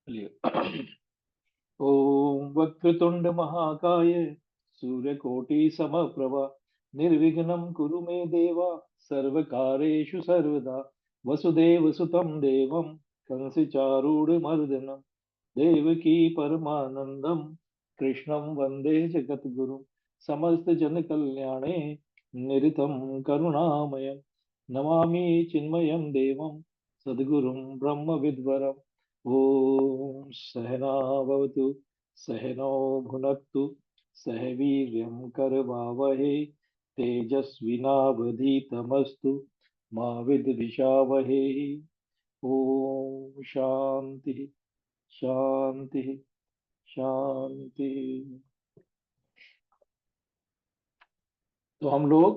ओम वक्रतुंड महाकाय सूर्यकोटि समप्रभ निर्विघ्नं कुरु मे देव सर्वकारेषु सर्वदा वसुदेव सुतं देवं कंसचारूढमर्दनं देवकी परमानन्दं कृष्णं वन्दे जगद्गुरुं समस्तजनकल्याणे निरतं करुणामयं नमामि चिन्मयं देवं सद्गुरुं ब्रह्मविद्वरम् ॐ सहना भवतु सहनौ भुनक्तु सह वीर्यं करवावहै तेजस्विनावधीतमस्तु मा विद्विषावहै ॐ शांति शांति शांति। तो हम लोग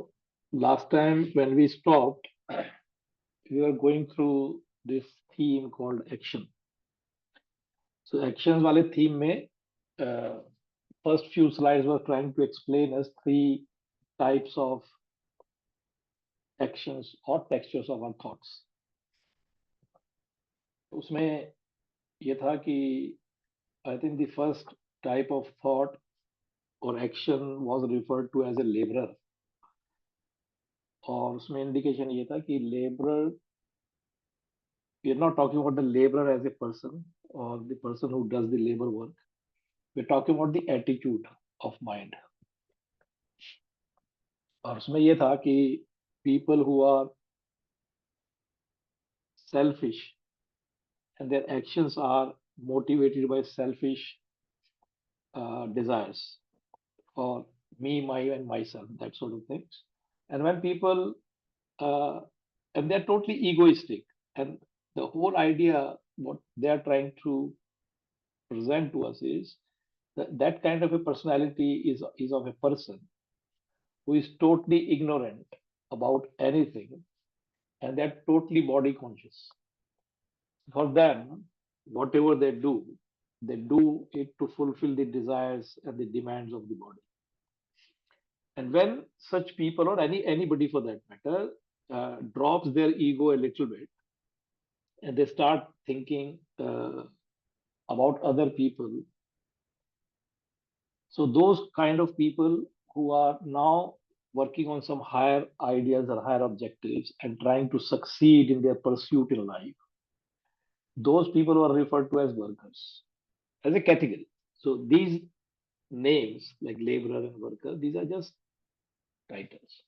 last time when we stopped we are going through this theme called action. So actions वाले थीम में first few slides were trying to explain us three types of actions or textures of our thoughts. उसमें ये था कि I think the first type of thought or action was referred to as a laborer, और उसमें indication ये था कि laborer, we are not talking about the laborer as a person or the person who does the labor work. We are talking about the attitude of mind. और उसमें ये था कि people who are selfish and their actions are motivated by selfish desires for me, my, and myself, that sort of things. And when people, uh, and they're totally egoistic, and the whole idea, what they're trying to present to us is that that kind of a personality is of a person who is totally ignorant about anything, and they're totally body conscious. For them, whatever they do it to fulfill the desires and the demands of the body. And when such people, or anybody for that matter, drops their ego a little bit and they start thinking about other people, so those kind of people who are now working on some higher ideas or higher objectives and trying to succeed in their pursuit in life, those people are referred to as workers as a category. So these names like laborer and worker, these are just titles.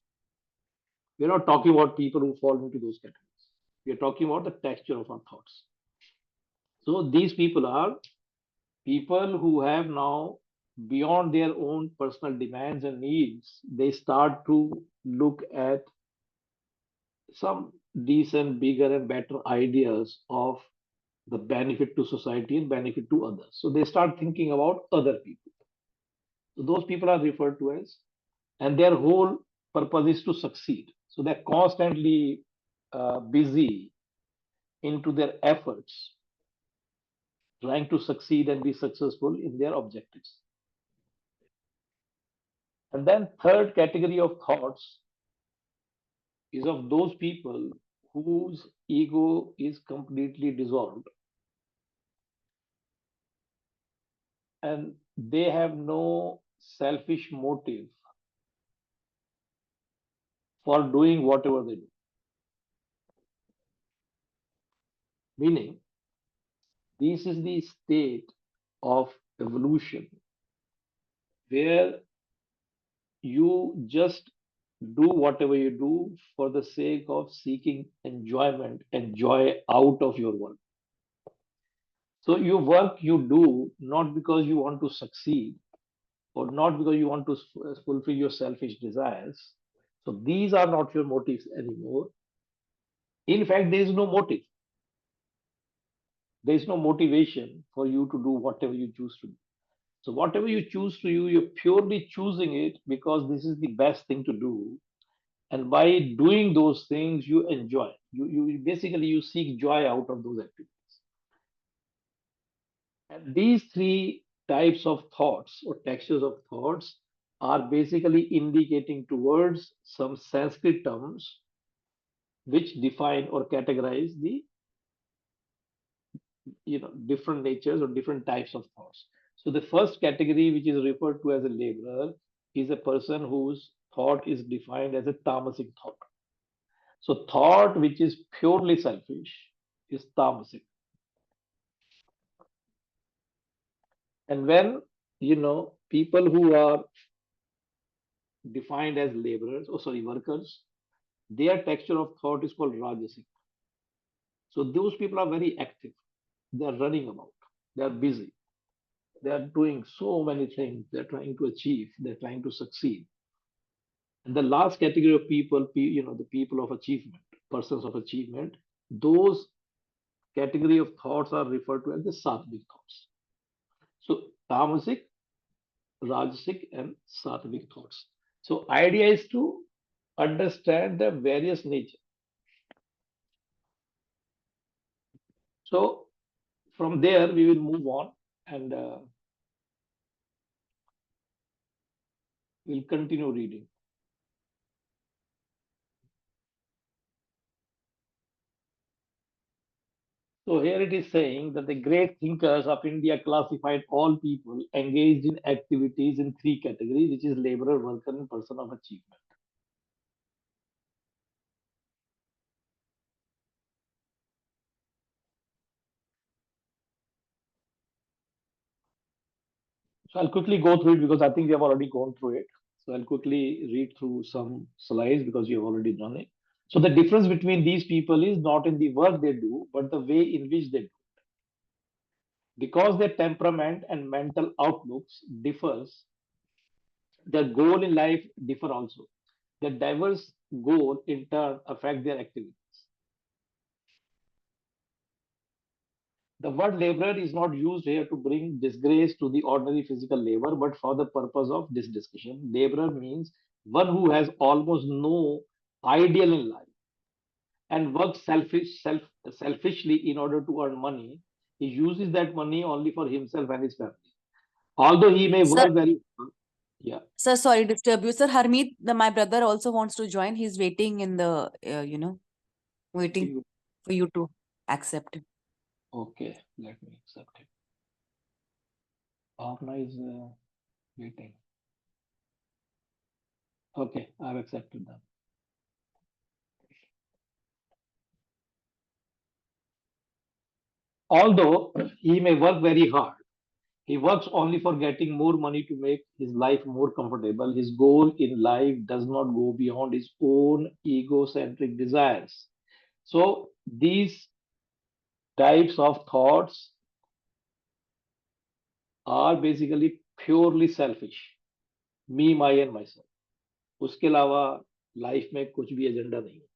We're not talking about people who fall into those categories. We're talking about the texture of our thoughts. So these people are people who have now, beyond their own personal demands and needs, they start to look at some decent, bigger, and better ideas of the benefit to society and benefit to others. So they start thinking about other people. So those people are referred to as, and their whole purpose is to succeed. So they're constantly busy into their efforts, trying to succeed and be successful in their objectives. And then third category of thoughts is of those people whose ego is completely dissolved and they have no selfish motive for doing whatever they do. Meaning, this is the state of evolution where you just do whatever you do for the sake of seeking enjoyment and joy out of your work. So your work you do not because you want to succeed or not because you want to fulfill your selfish desires. So these are not your motives anymore. In fact, there is no motive. There is no motivation for you to do whatever you choose to do. So whatever you choose to do, you're purely choosing it because this is the best thing to do. And by doing those things, you enjoy. You basically you seek joy out of those activities. And these three types of thoughts or textures of thoughts are basically indicating towards some Sanskrit terms which define or categorize different natures or different types of thoughts. So the first category, which is referred to as a laborer, is a person whose thought is defined as a tamasic thought. So thought which is purely selfish is tamasic. And when people who are defined as laborers, or sorry, workers, their texture of thought is called rajasic. So those people are very active. They are running about. They are busy. They are doing so many things. They're trying to achieve. They're trying to succeed. And the last category of people, the people of achievement, persons of achievement, those category of thoughts are referred to as the sattvic thoughts. So tamasic, rajasic, and sattvic thoughts. So idea is to understand the various nature. So from there we will move on, and we'll continue reading. So here it is saying that the great thinkers of India classified all people engaged in activities in three categories, which is laborer, worker, and person of achievement. So I'll quickly go through it because I think we have already gone through it. So I'll quickly read through some slides because you have already done it. So the difference between these people is not in the work they do, but the way in which they do. Because their temperament and mental outlooks differs, their goal in life differ also. Their diverse goal in turn affect their activities. The word laborer is not used here to bring disgrace to the ordinary physical labor, but for the purpose of this discussion. Laborer means one who has almost no ideal in life and works selfishly in order to earn money. He uses that money only for himself and his family. Although he may Sir, work very hard. Yeah. sir, sorry to disturb you. Sir, Harmeet, my brother also wants to join. He's waiting in the, waiting for you to accept him. Okay, let me accept it. Bhavna is waiting. Okay, I've accepted them. Although he may work very hard, he works only for getting more money to make his life more comfortable. His goal in life does not go beyond his own egocentric desires. So these types of thoughts are basically purely selfish. Me, my and myself. उसके अलावा life में कुछ भी agenda नहीं है।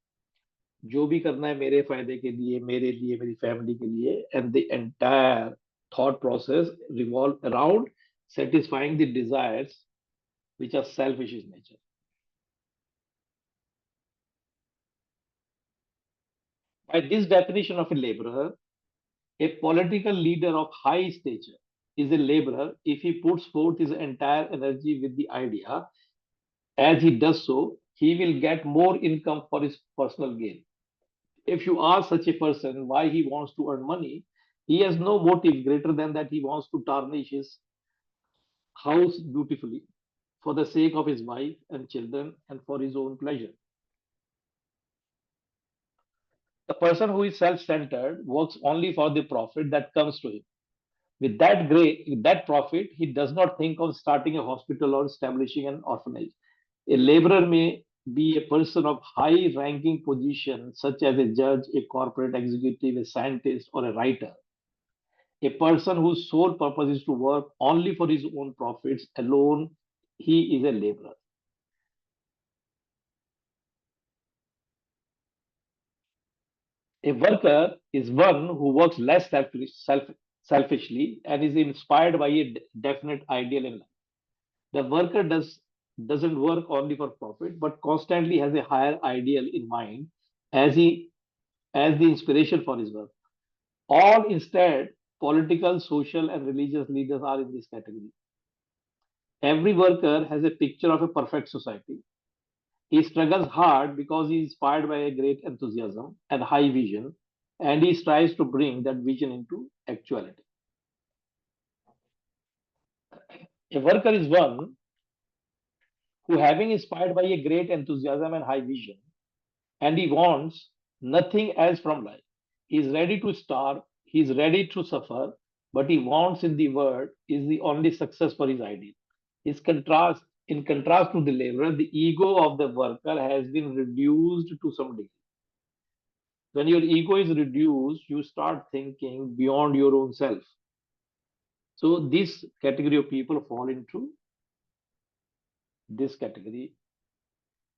जो भी करना है मेरे फायदे के लिए, मेरे लिए, मेरी फैमिली के लिए, and the entire thought process revolve around satisfying the desires which are selfish in nature. By this definition of a laborer, a political leader of high stature is a laborer if he puts forth his entire energy with the idea. As he does so, he will get more income for his personal gain. If you ask such a person why he wants to earn money, he has no motive greater than that he wants to tarnish his house beautifully for the sake of his wife and children and for his own pleasure. The person who is self centered works only for the profit that comes to him. With that profit, he does not think of starting a hospital or establishing an orphanage. A laborer may be a person of high ranking position, such as a judge, a corporate executive, a scientist, or a writer. A person whose sole purpose is to work only for his own profits alone, he is a laborer. A worker is one who works less selfishly and is inspired by a definite ideal in life. The worker doesn't work only for profit, but constantly has a higher ideal in mind as he as the inspiration for his work. All instead, political, social, and religious leaders are in this category. Every worker has a picture of a perfect society. He struggles hard because he is inspired by a great enthusiasm and high vision, and he tries to bring that vision into actuality. A worker is one who, having inspired by a great enthusiasm and high vision, and he wants nothing else from life. He is ready to starve, he is ready to suffer, but he wants in the world is the only success for his ideal. In contrast to the laborer, the ego of the worker has been reduced to some degree. When your ego is reduced, you start thinking beyond your own self. So this category of people fall into this category.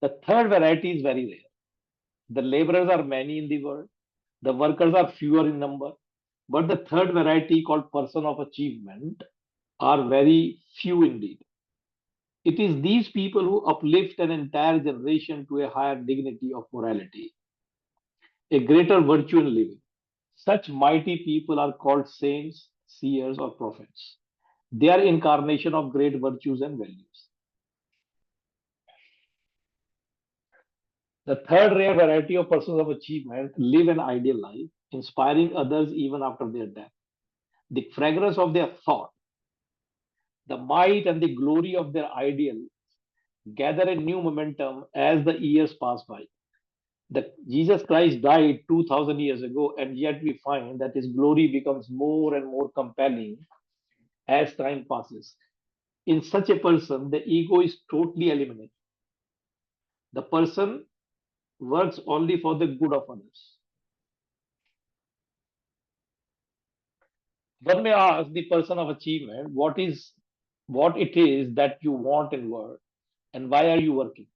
The third variety is very rare. The laborers are many in the world. The workers are fewer in number. But the third variety, called person of achievement, are very few indeed. It is these people who uplift an entire generation to a higher dignity of morality, a greater virtue in living. Such mighty people are called saints, seers, or prophets. They are incarnation of great virtues and values. The third rare variety of persons of achievement live an ideal life, inspiring others even after their death. The fragrance of their thought, the might and the glory of their ideal gather a new momentum as the years pass by. Jesus Christ died 2000 years ago, and yet we find that his glory becomes more and more compelling as time passes. In such a person, the ego is totally eliminated. The person works only for the good of others. One may ask the person of achievement, what it is that you want in world, and why are you working?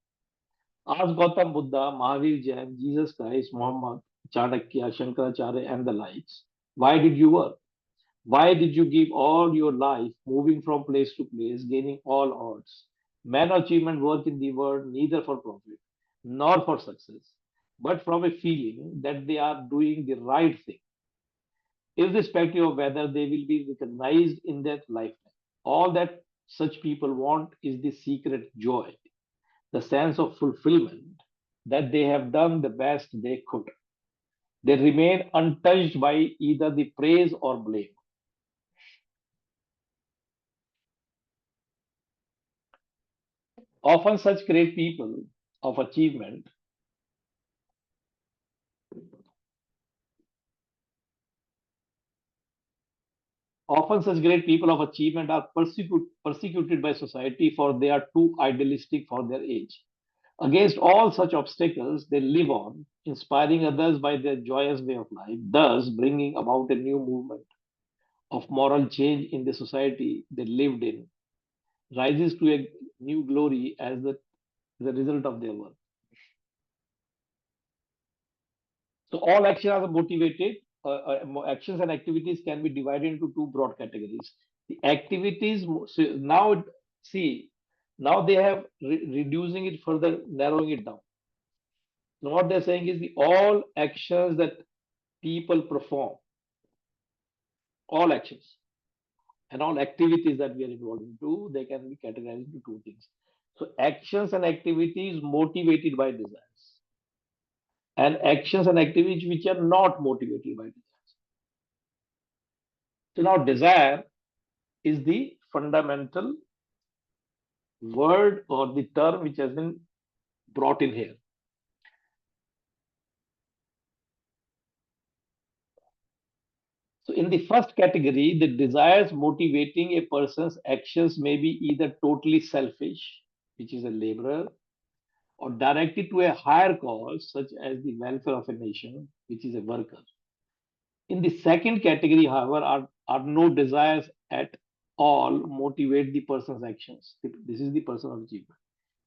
Ask Gautam Buddha, Mahavir Jain, Jesus Christ, Muhammad, Chanakya, Shankaracharya, and the likes. Why did you work? Why did you give all your life moving from place to place, gaining all odds? Men of achievement work in the world neither for profit nor for success, but from a feeling that they are doing the right thing, irrespective of whether they will be recognized in their lifetime. All that such people want is the secret joy, the sense of fulfillment that they have done the best they could. They remain untouched by either the praise or blame. Often, such great people of achievement, often such great people of achievement are persecuted by society for they are too idealistic for their age. Against all such obstacles, they live on, inspiring others by their joyous way of life, thus bringing about a new movement of moral change in the society they lived in, rises to a new glory as the result of their work. So all actions are motivated. Actions and activities can be divided into two broad categories. The activities so now see now they have reducing it further, narrowing it down. Now what they're saying is the all actions that people perform, all actions and all activities that we are involved into, they can be categorized into two things. So actions and activities motivated by desires, and actions and activities which are not motivated by desires. So now desire is the fundamental word or the term which has been brought in here. So in the first category, the desires motivating a person's actions may be either totally selfish, which is a laborer, or directed to a higher cause, such as the welfare of a nation, which is a worker. In the second category, however, are no desires at all motivate the person's actions. This is the person of achievement.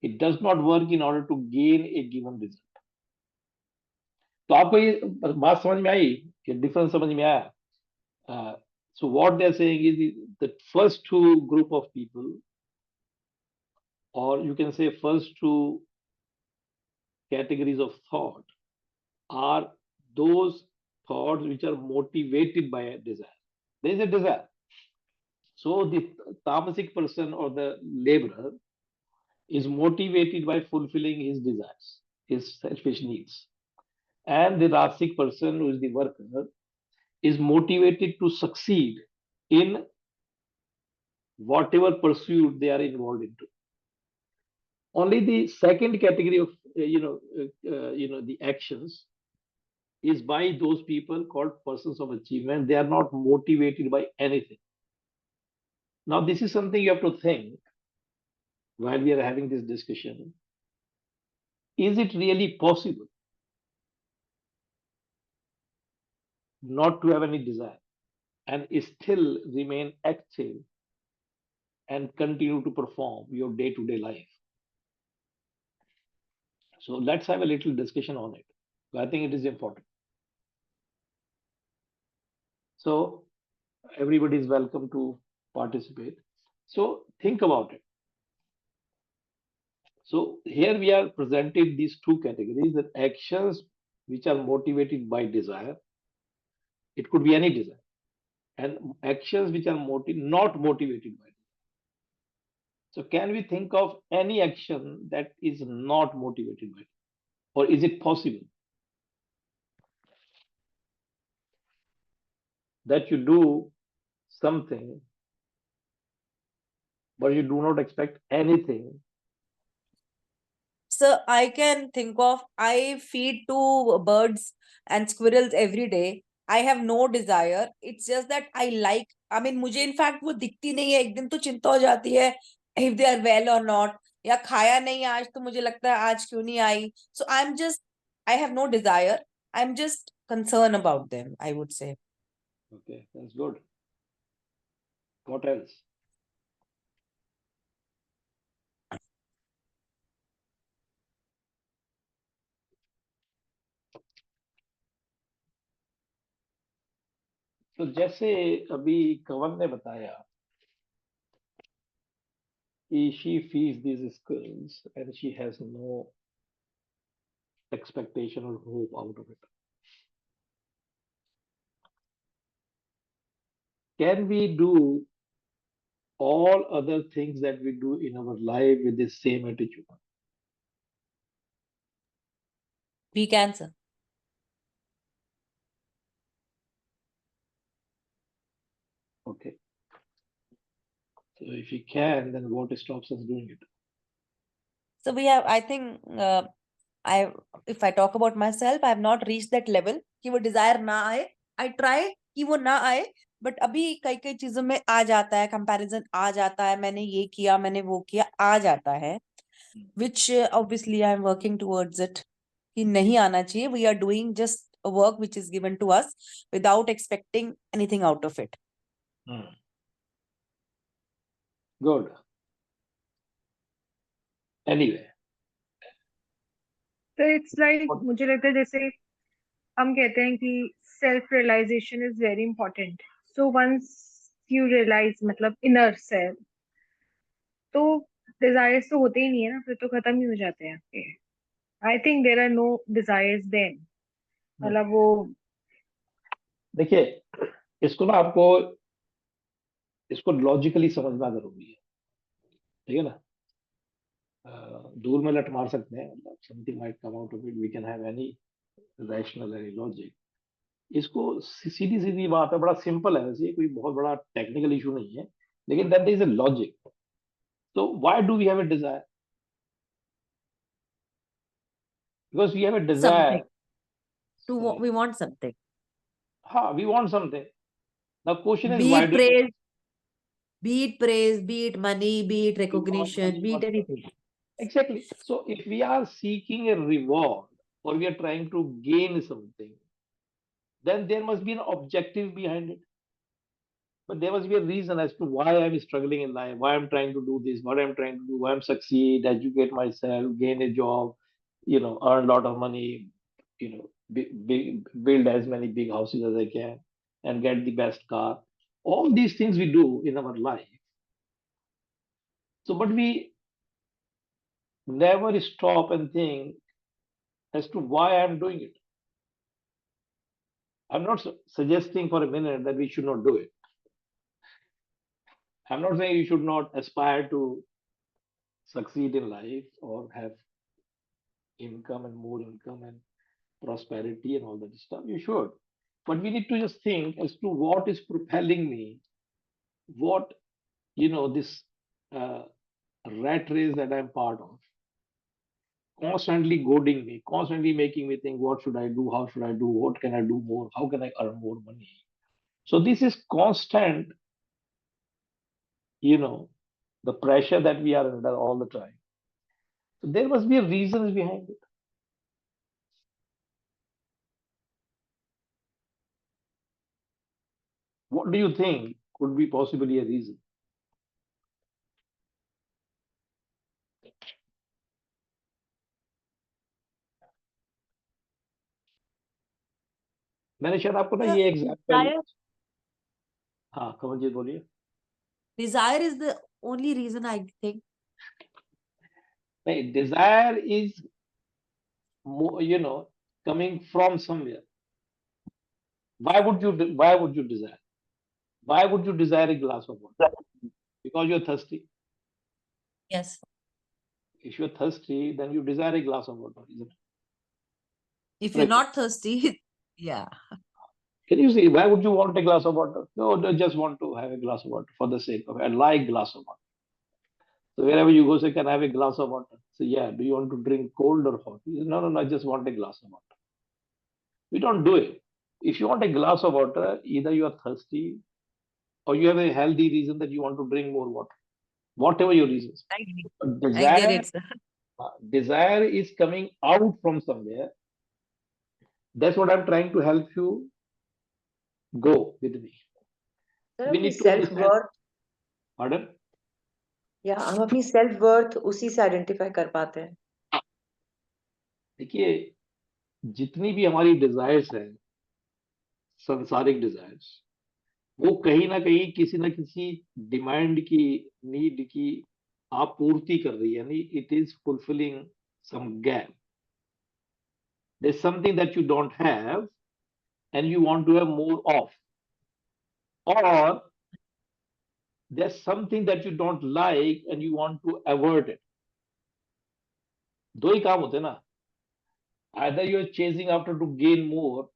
It does not work in order to gain a given result. तो आपको ये बात समझ में आई, ये difference समझ में आया? So what they're saying is the first two group of people, or you can say first two categories of thought, are those thoughts which are motivated by a desire. There is a desire. So the tamasic person or the laborer is motivated by fulfilling his desires, his selfish needs. And the Rasic person, who is the worker, is motivated to succeed in whatever pursuit they are involved into. Only the second category of the actions is by those people called persons of achievement. They are not motivated by anything. Now, this is something you have to think while we are having this discussion. Is it really possible not to have any desire and still remain active and continue to perform your day to day life? So, let's have a little discussion on it. I think it is important. So, everybody is welcome to participate. So, think about it. So, here we are presented these two categories, that actions which are motivated by desire, it could be any desire, and actions which are not motivated by desire. So, can we think of any action that is not motivated by it? Or is it possible that you do something but you do not expect anything? So I can think of, I feed to birds and squirrels every day. I have no desire. It's just that I like, I mean, मुझे in fact वो दिखती नहीं है, एक दिन तो चिंता हो जाती है if they are well or not. या खाया नहीं आज तो मुझे लगता है आज क्यों नहीं आई. So I'm just, I have no desire. I'm just concerned about them, I would say. Okay, that's good. What else? तो जैसे अभी कवन ने बताया कि she feeds these squirrels and she has no expectation or hope out of it. Can we do all other things that we do in our life with the same attitude? We can, sir. Okay. So if we can, then what stops us doing it? So we have, I think, if I talk about myself, I have not reached that level कि वो desire ना आए. I try कि वो ना आए, but अभी कई कई चीजों में आ जाता है, comparison आ जाता है, मैंने ये किया, मैंने वो किया, आ जाता है, which obviously I am working towards it कि नहीं आना चाहिए. We are doing just a work which is given to us without expecting anything out of it. Good. Anyway. So it's like मुझे लगता है जैसे हम कहते हैं कि self realization is very important. So once you realize मतलब inner self, तो desires तो होते ही नहीं है ना, फिर तो खत्म ही हो जाते हैं आपके. I think there are no desires then. मतलब वो देखिए, इसको ना आपको इसको लॉजिकली समझना जरूरी है, ठीक है ना. दूर में लट मार सकते हैं, मतलब something might come out of it, we can have any rational any logic. इसको सीधी सीधी बात है, बड़ा सिंपल है वैसे, कोई बहुत बड़ा टेक्निकल इशू नहीं है, लेकिन दैट इज अ लॉजिक. तो why do we have a desire? Because we have a desire Something. We want something. हाँ, we want something. The question is Be why it do praise, be it money, be it recognition, be it anything. Exactly. So if we are seeking a reward or we are trying to gain something, then there must be an objective behind it. But there must be a reason as to why I'm struggling in life, why I'm trying to do this, what I'm trying to do, why I'm succeed, educate myself, gain a job, earn a lot of money, build as many big houses as I can, and get the best car. All these things we do in our life. So, but we never stop and think as to why I'm doing it. I'm not suggesting for a minute that we should not do it. I'm not saying you should not aspire to succeed in life or have income and more income and prosperity and all that stuff, you should. But we need to just think as to what is propelling me, what, this uh, rat race that I'm part of, constantly goading me, constantly making me think, what should I do? How should I do? What can I do more? How can I earn more money? So this is constant, you know, the pressure that we are under all the time. So there must be a reasons behind it. What do you think could be possibly a reason? मैंने शायद आपको ना ये example, Desire, हाँ कमल जी बोलिए. desire is the only reason I think. नहीं, desire is coming from somewhere. Why would you desire? Why would you desire a glass of water? Because you're thirsty. Yes. If you're thirsty, then you desire a glass of water, isn't it? If you're not thirsty, yeah. Can you see why would you want a glass of water? No, I just want to have a glass of water for the sake of it. I like glass of water. So wherever you go, say, can I have a glass of water? So yeah, do you want to drink cold or hot? He says, no, I just want a glass of water. We don't do it. If you want a glass of water, either you are thirsty or you have a healthy reason that you want to drink more water. Whatever your reasons. I get it. But I get it, sir. desire is coming out from somewhere. That's what I'm trying to help you go with me. Sir We अपनी need to self understand. Worth Pardon? या हम अपनी self worth उसी से identify कर पाते हैं. देखिए, जितनी भी हमारी डिजायर्स हैं, संसारिक डिजायर्स, वो कहीं ना कहीं किसी ना किसी डिमांड की, नीड की आपूर्ति कर रही है, यानी it is fulfilling some gap. There is something that you don't have and you want to have more of, or there's something that you don't like and you want to avoid it. दो ही काम होते हैं ना, either you are chasing after to gain more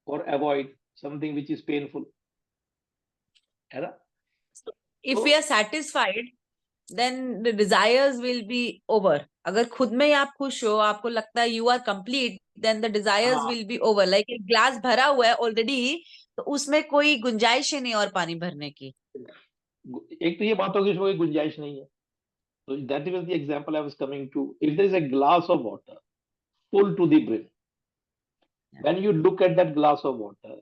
or avoid something which is painful, है ना? If we are satisfied, then the desires will be over. अगर खुद में ही आप खुश हो, आपको लगता है you are complete, then the desires will be over. Like एक ग्लास भरा हुआ है already, तो उसमें कोई गुंजाइश ही नहीं और पानी भरने की. एक तो ये बात होगी, इसमें कोई गुंजाइश नहीं है. So that was the example I was coming to. If there is a glass of water full to the brim, when you look at that glass of water,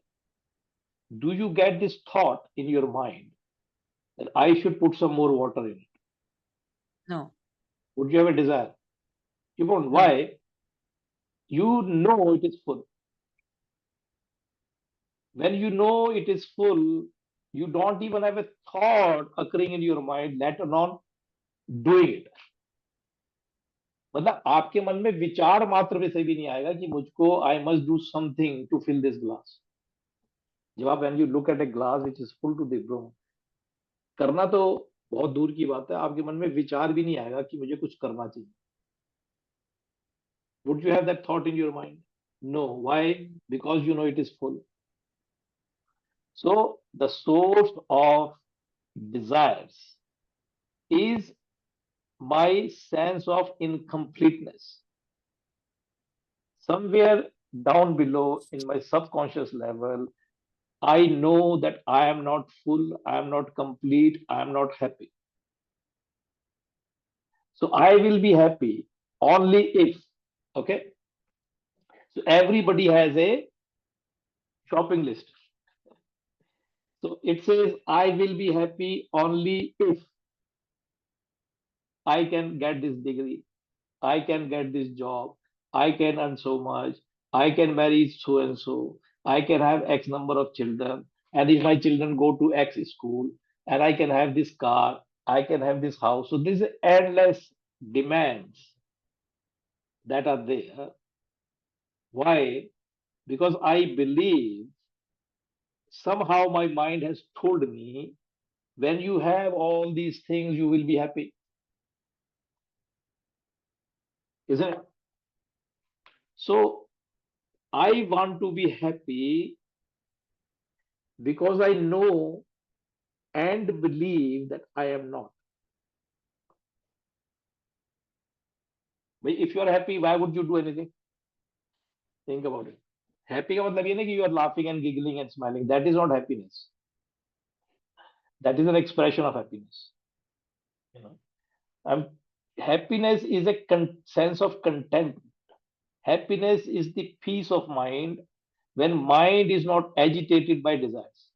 do you get this thought in your mind that I should put some more water in it? No. Would you have a desire? You won't. No. Why? You know it is full. When you know it is full, you don't even have a thought occurring in your mind, let alone doing it. मतलब आपके मन में विचार मात्र में से भी नहीं आएगा कि मुझको I must do something to fill this glass. जब आप when you look at a glass which is full to the brim, करना तो बहुत दूर की बात है, आपके मन में विचार भी नहीं आएगा कि मुझे कुछ करना चाहिए. Would you have that thought in your mind? No. Why? Because you know it is full. So the source of desires is my sense of incompleteness. Somewhere down below in my subconscious level, I know that I am not full, I am not complete, I am not happy. So I will be happy only if, okay? So everybody has a shopping list. So it says I will be happy only if I can get this degree, I can get this job, I can earn so much, I can marry so and so, I can have X number of children, and if my children go to X school, and I can have this car, I can have this house. So these endless demands that are there. Why? Because I believe somehow my mind has told me when you have all these things, you will be happy. Isn't it? So I want to be happy because I know and believe that I am not. If you are happy, why would you do anything? Think about it. Happy का मतलब ये नहीं कि you are laughing and giggling and smiling. That is not happiness. That is an expression of happiness. You know, happiness is a sense of content. Happiness is the peace of mind when mind is not agitated by desires.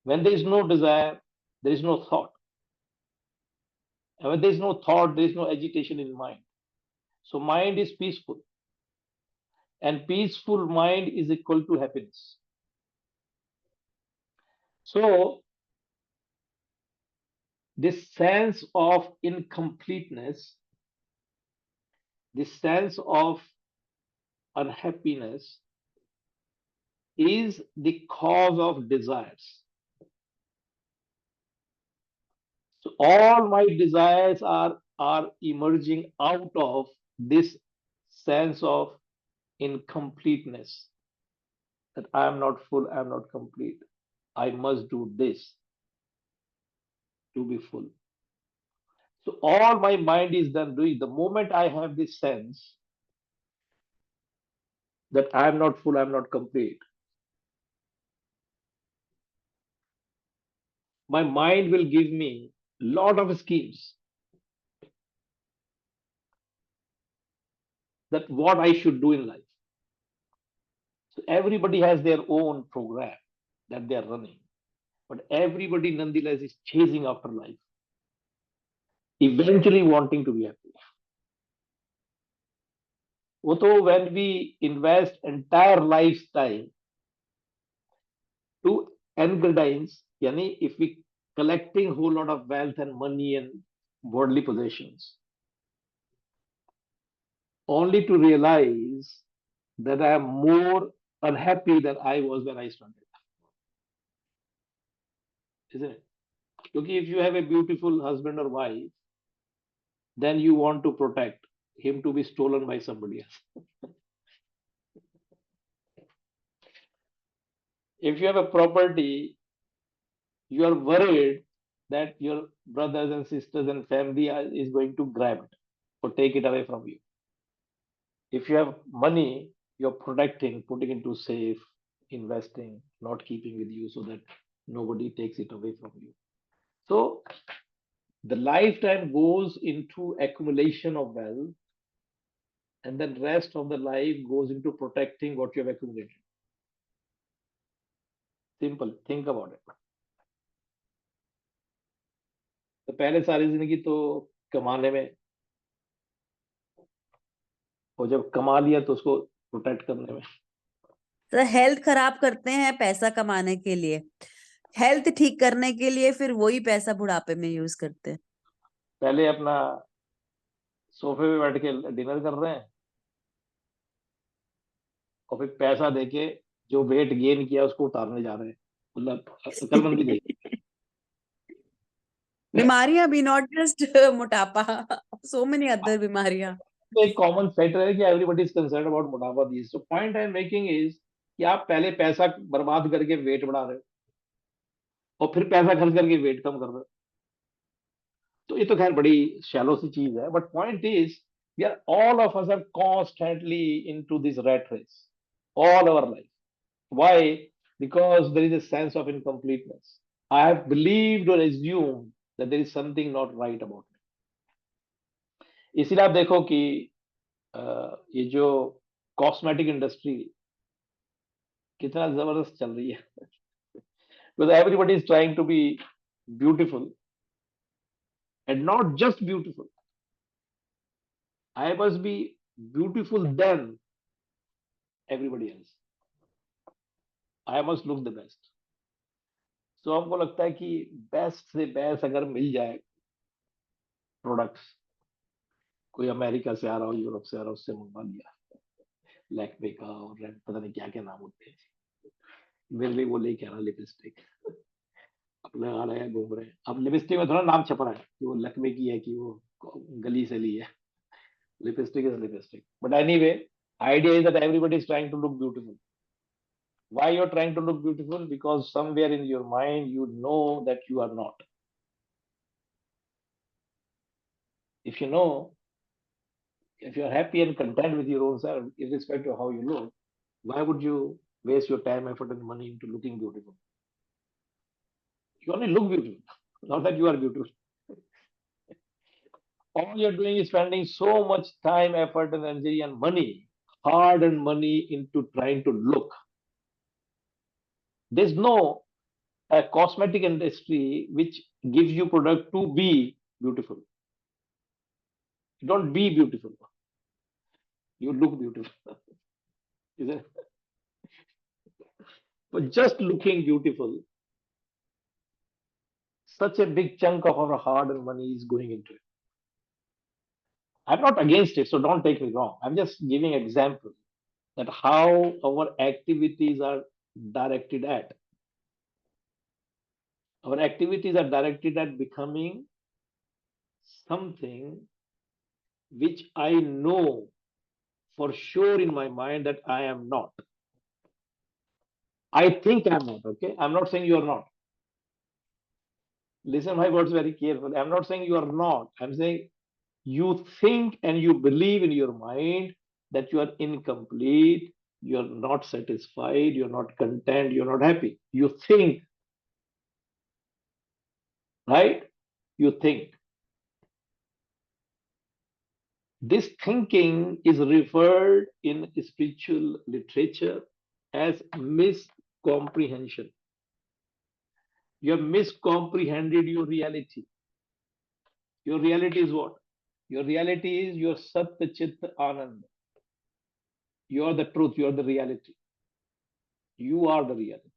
When there is no desire, there is no thought. And when there is no thought, there is no agitation in mind. So mind is peaceful. And peaceful mind is equal to happiness. So this sense of incompleteness, this sense of unhappiness is the cause of desires. So all my desires are emerging out of this sense of incompleteness, that I am not full, I am not complete. I must do this to be full. So all my mind is then doing. The moment I have this sense that I am not full, I am not complete, my mind will give me lot of schemes that what I should do in life. So everybody has their own program that they are running, but everybody nonetheless is chasing after life, eventually wanting to be happy. Although when we invest entire lifetime to aggrandize, yani if we collecting whole lot of wealth and money and worldly possessions, only to realize that I am more unhappy than I was when I started, isn't it? Because if you have a beautiful husband or wife, then you want to protect him to be stolen by somebody else. If you have a property, you are worried that your brothers and sisters and family is going to grab it or take it away from you. If you have money, you're protecting, putting into safe, investing, not keeping with you so that nobody takes it away from you. So the lifetime goes into accumulation of wealth, and then rest of the life goes into protecting what you have accumulated. Simple. Think about it. तो पहले सारी जिंदगी तो कमाने में, और जब कमा लिया तो उसको प्रोटेक्ट करने में. तो हेल्थ खराब करते हैं पैसा कमाने के लिए, हेल्थ ठीक करने के लिए फिर वही पैसा बुढ़ापे में यूज करते हैं. पहले अपना सोफे पे बैठ के डिनर कर रहे हैं और फिर पैसा देके जो वेट गेन किया उसको उतारने जा रहे हैं. मतलब अकलमंदी देखी. बीमारियां भी, नॉट जस्ट मोटापा, सो मेनी अदर बीमारियां. एक कॉमन फैक्टर है कि एवरीबॉडी इज कंसर्न्ड अबाउट मोटापा this. So point I am making is कि आप पहले पैसा बर्बाद करके वेट बढ़ा रहे हो और फिर पैसा खर्च करके वेट कम कर रहे हो. तो ये तो खैर बड़ी शैलो सी चीज है, but point is we are all of us are constantly into this rat race all our life. Why? Because there is a sense of incompleteness. I have believed or assumed that there is something not right about me. इसीलिए आप देखो कि ये जो cosmetic industry कितना जबरदस्त चल रही है. Because everybody is trying to be beautiful, and not just beautiful. I must be beautiful than everybody else. I must look the best. So हमको लगता है कि बेस्ट से बेस्ट अगर मिल जाए प्रोडक्ट्स, कोई अमेरिका से आ रहा हो, यूरोप से आ रहा हो, उससे मंगवा लिया, लैक्मे का और रेड पता नहीं क्या क्या नाम होते हैं. मेरे लिए वो लेके आ रहा लिपस्टिक, अपने आ रहे हैं, घूम रहे हैं. अब लिपस्टिक में थोड़ा नाम छप रहा है कि वो लक्मे की है कि वो गली से ली है. Lipstick is lipstick. But anyway, Idea is that everybody is trying to look beautiful. Why you're trying to look beautiful? Because somewhere in your mind you know that you are not. If you know, if you're happy and content with your own self, irrespective of how you look, why would you waste your time, effort, and money into looking beautiful? You only look beautiful, not that you are beautiful. All you're doing is spending so much time, effort, and energy and money, hard and money into trying to look. There's no cosmetic industry which gives you product to be beautiful. You don't be beautiful. You look beautiful. Is it? But just looking beautiful, such a big chunk of our hard and money is going into it. I'm not against it, so don't take me wrong. I'm just giving example that how our activities are directed at. Our activities are directed at becoming something which I know for sure in my mind that I am not. I think I'm not, okay? I'm not saying you are not. Listen my words very carefully. I'm not saying you are not. I'm saying you think and you believe in your mind that you are incomplete, you're not satisfied, you're not content, you're not happy. You think, right? You think. This thinking is referred in spiritual literature as miscomprehension. You have miscomprehended your reality. Your reality is what? Your reality is your Sat Chit Anand. You are the truth, you are the reality. You are the reality.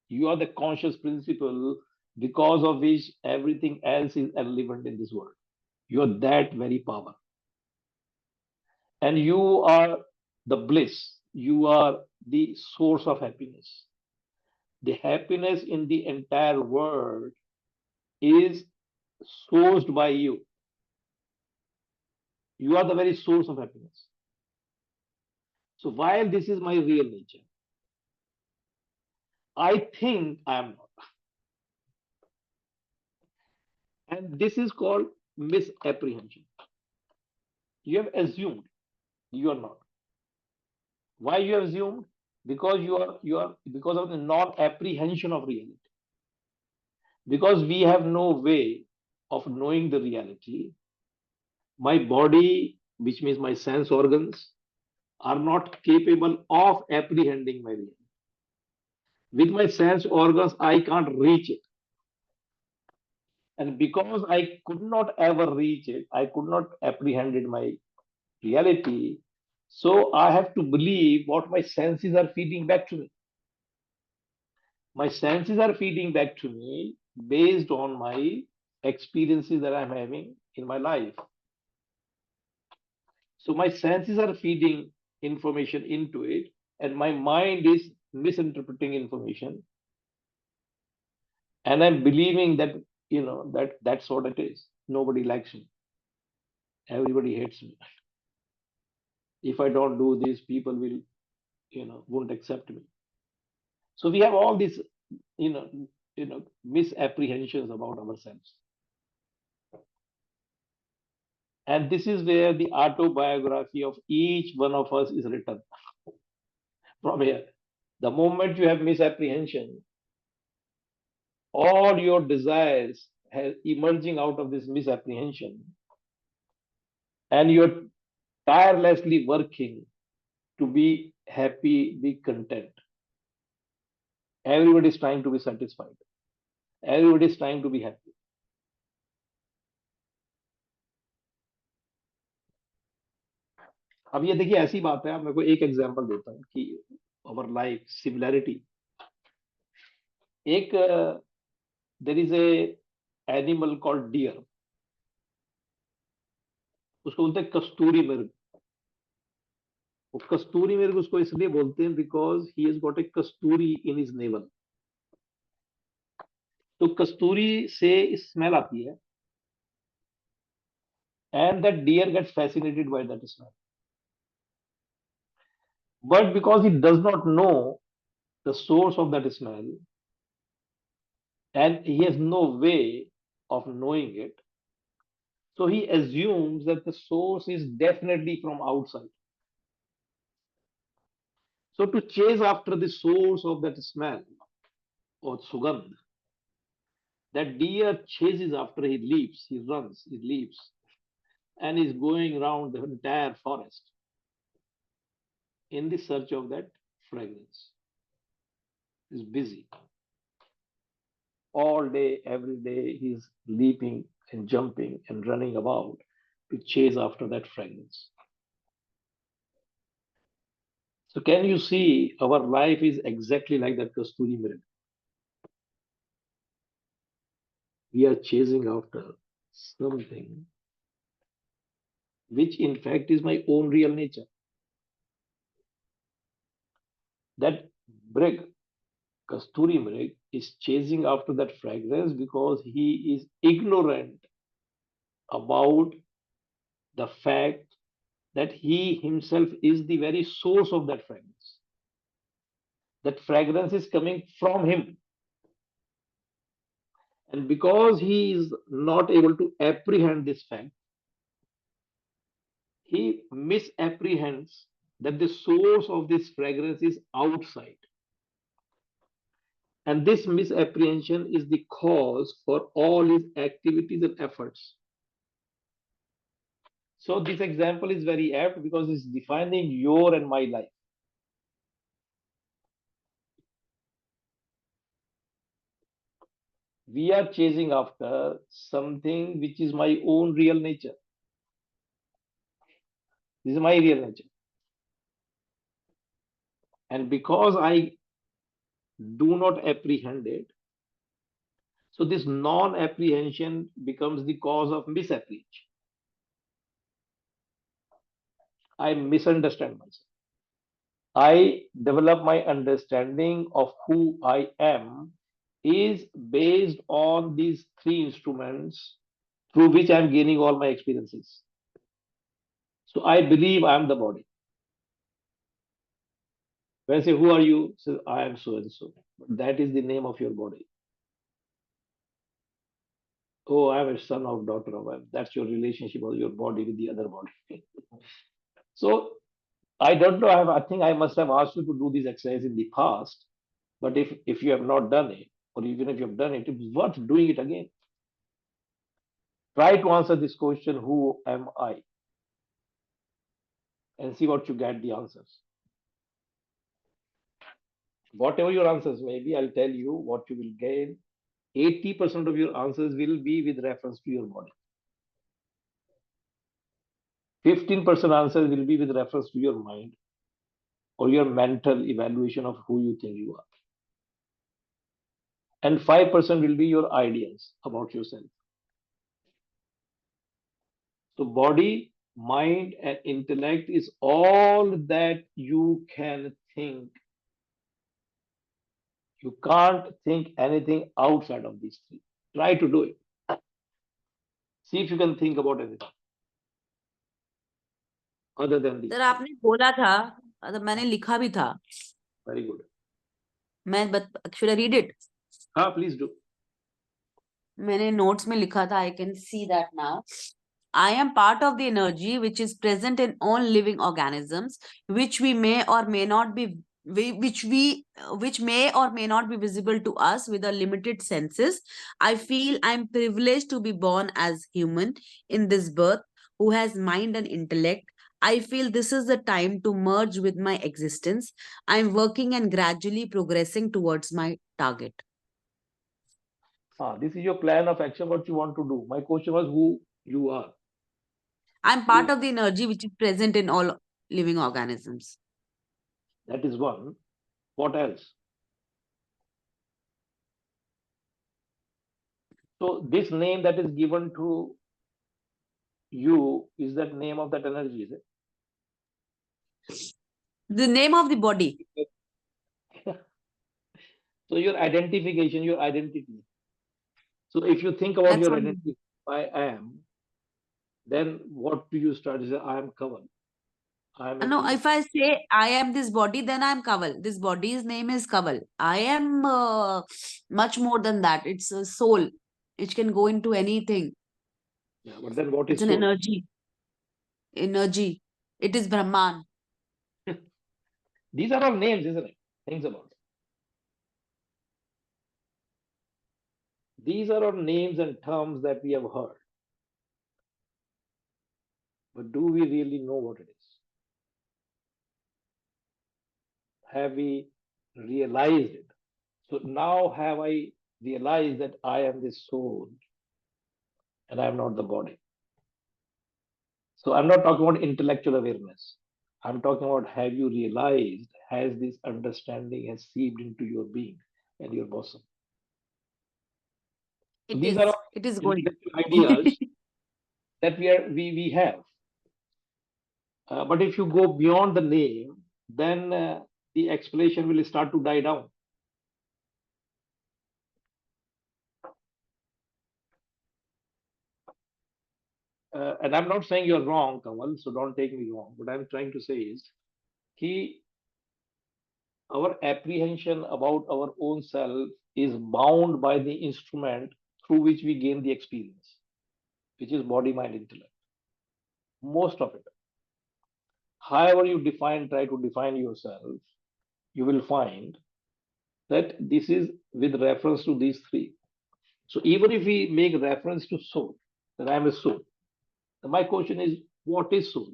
You are the conscious principle because of which everything else is relevant in this world. You are that very power. And you are the bliss. You are the source of happiness. The happiness in the entire world is sourced by you. You are the very source of happiness. So while this is my real nature, I think I am not. And this is called misapprehension. You have assumed you are not. Why you have assumed? Because you are because of the non-apprehension of reality. Because we have no way of knowing the reality. My body, which means my sense organs, are not capable of apprehending my reality. With my sense organs, I can't reach it. And because I could not ever reach it, I could not apprehend it, my reality. So I have to believe what my senses are feeding back to me. My senses are feeding back to me based on my experiences that I'm having in my life. So my senses are feeding information into it, and my mind is misinterpreting information. And I'm believing that, that's what it is. Nobody likes me. Everybody hates me. If I don't do this, people will, won't accept me. So we have all these, you know, misapprehensions about ourselves. And this is where the autobiography of each one of us is written from here. The moment you have misapprehension, all your desires have emerging out of this misapprehension, and you're tirelessly working to be happy, be content. Everybody is trying to be satisfied. Everybody is trying to be happy. अब ये देखिए ऐसी बात है, मैं को एक example देता हूँ कि our life similarity. एक there is a animal called deer. उसको बोलते हैं कस्तूरी मृग. वो कस्तूरी मृग उसको इसलिए बोलते हैं because he has got a Kasturi in his navel. तो कस्तूरी से स्मेल आती है, and that deer gets fascinated by that smell. But because he does not know the source of that smell, and he has no way of knowing it, so he assumes that the source is definitely from outside. So to chase after the source of that smell or sugandh, that deer chases after, he leaps, he runs, he leaps, and is going around the entire forest in the search of that fragrance. He's busy all day, every day. He's leaping and jumping and running about to chase after that fragrance. So, can you see our life is exactly like that Kasturi miracle? We are chasing after something which, in fact, is my own real nature. That brig, Kasturi Mrig, is chasing after that fragrance because he is ignorant about the fact that he himself is the very source of that fragrance. That fragrance is coming from him. And because he is not able to apprehend this fact, he misapprehends that the source of this fragrance is outside. And this misapprehension is the cause for all his activities and efforts. So this example is very apt because it's defining your and my life. We are chasing after something which is my own real nature. This is my real nature. And because I do not apprehend it, so this non-apprehension becomes the cause of misapprehension. I misunderstand myself. I develop my understanding of who I am is based on these three instruments through which I'm gaining all my experiences. So I believe I'm the body. When I say, who are you? Say, I am so and so. That is the name of your body. Oh, I'm a son or daughter of. That's your relationship of your body with the other body. So I don't know. I think I must have asked you to do this exercise in the past. But if you have not done it, or even if you have done it, it's worth doing it again. Try to answer this question, who am I? And see what you get the answers. Whatever your answers may be, I'll tell you what you will gain. 80% of your answers will be with reference to your body. 15% answers will be with reference to your mind or your mental evaluation of who you think you are. And 5% will be your ideas about yourself. So body, mind, and intellect is all that you can think. You can't think anything outside of these three. Try to do it. See if you can think about anything other than these. Sir आपने बोला था, मतलब मैंने लिखा भी था. Very good. Should I read it? Please do. मैंने notes में लिखा था. I can see that now. I am part of the energy which is present in all living organisms, which may or may not be visible to us with our limited senses. I feel I'm privileged to be born as human in this birth who has mind and intellect. I feel this is the time to merge with my existence. I'm working and gradually progressing towards my target. This is your plan of action, what you want to do. My question was who you are. I'm part of the energy which is present in all living organisms. That is one. What else? So this name that is given to you is that name of that energy, is it? The name of the body. So your identification, your identity. So if you think about your identity, I am, then what do you start? You say, I am Kaval. I'm No, a if I say I am this body, then I'm Kaval. This body's name is Kaval. I am much more than that. It's a soul. It can go into anything. yeah, but then what It's is an soul? energy. Energy. It is Brahman. These are all names, isn't it? Things about it. These are all names and terms that we have heard. But do we really know what it is? Have we realized it? So now have I realized that I am the soul and I am not the body. So I'm not talking about intellectual awareness. I'm talking about have you realized, has this understanding has seeped into your being and your bosom? So It these are is. all It is going. intellectual ideas that we have. But if you go beyond the name, then the explanation will start to die down. And I'm not saying you're wrong, Kamal, so don't take me wrong. What I'm trying to say is he, our apprehension about our own self is bound by the instrument through which we gain the experience, which is body, mind, intellect. Most of it. However, you try to define yourself, you will find that this is with reference to these three. So even if we make reference to soul, that I am a soul, then my question is, what is soul?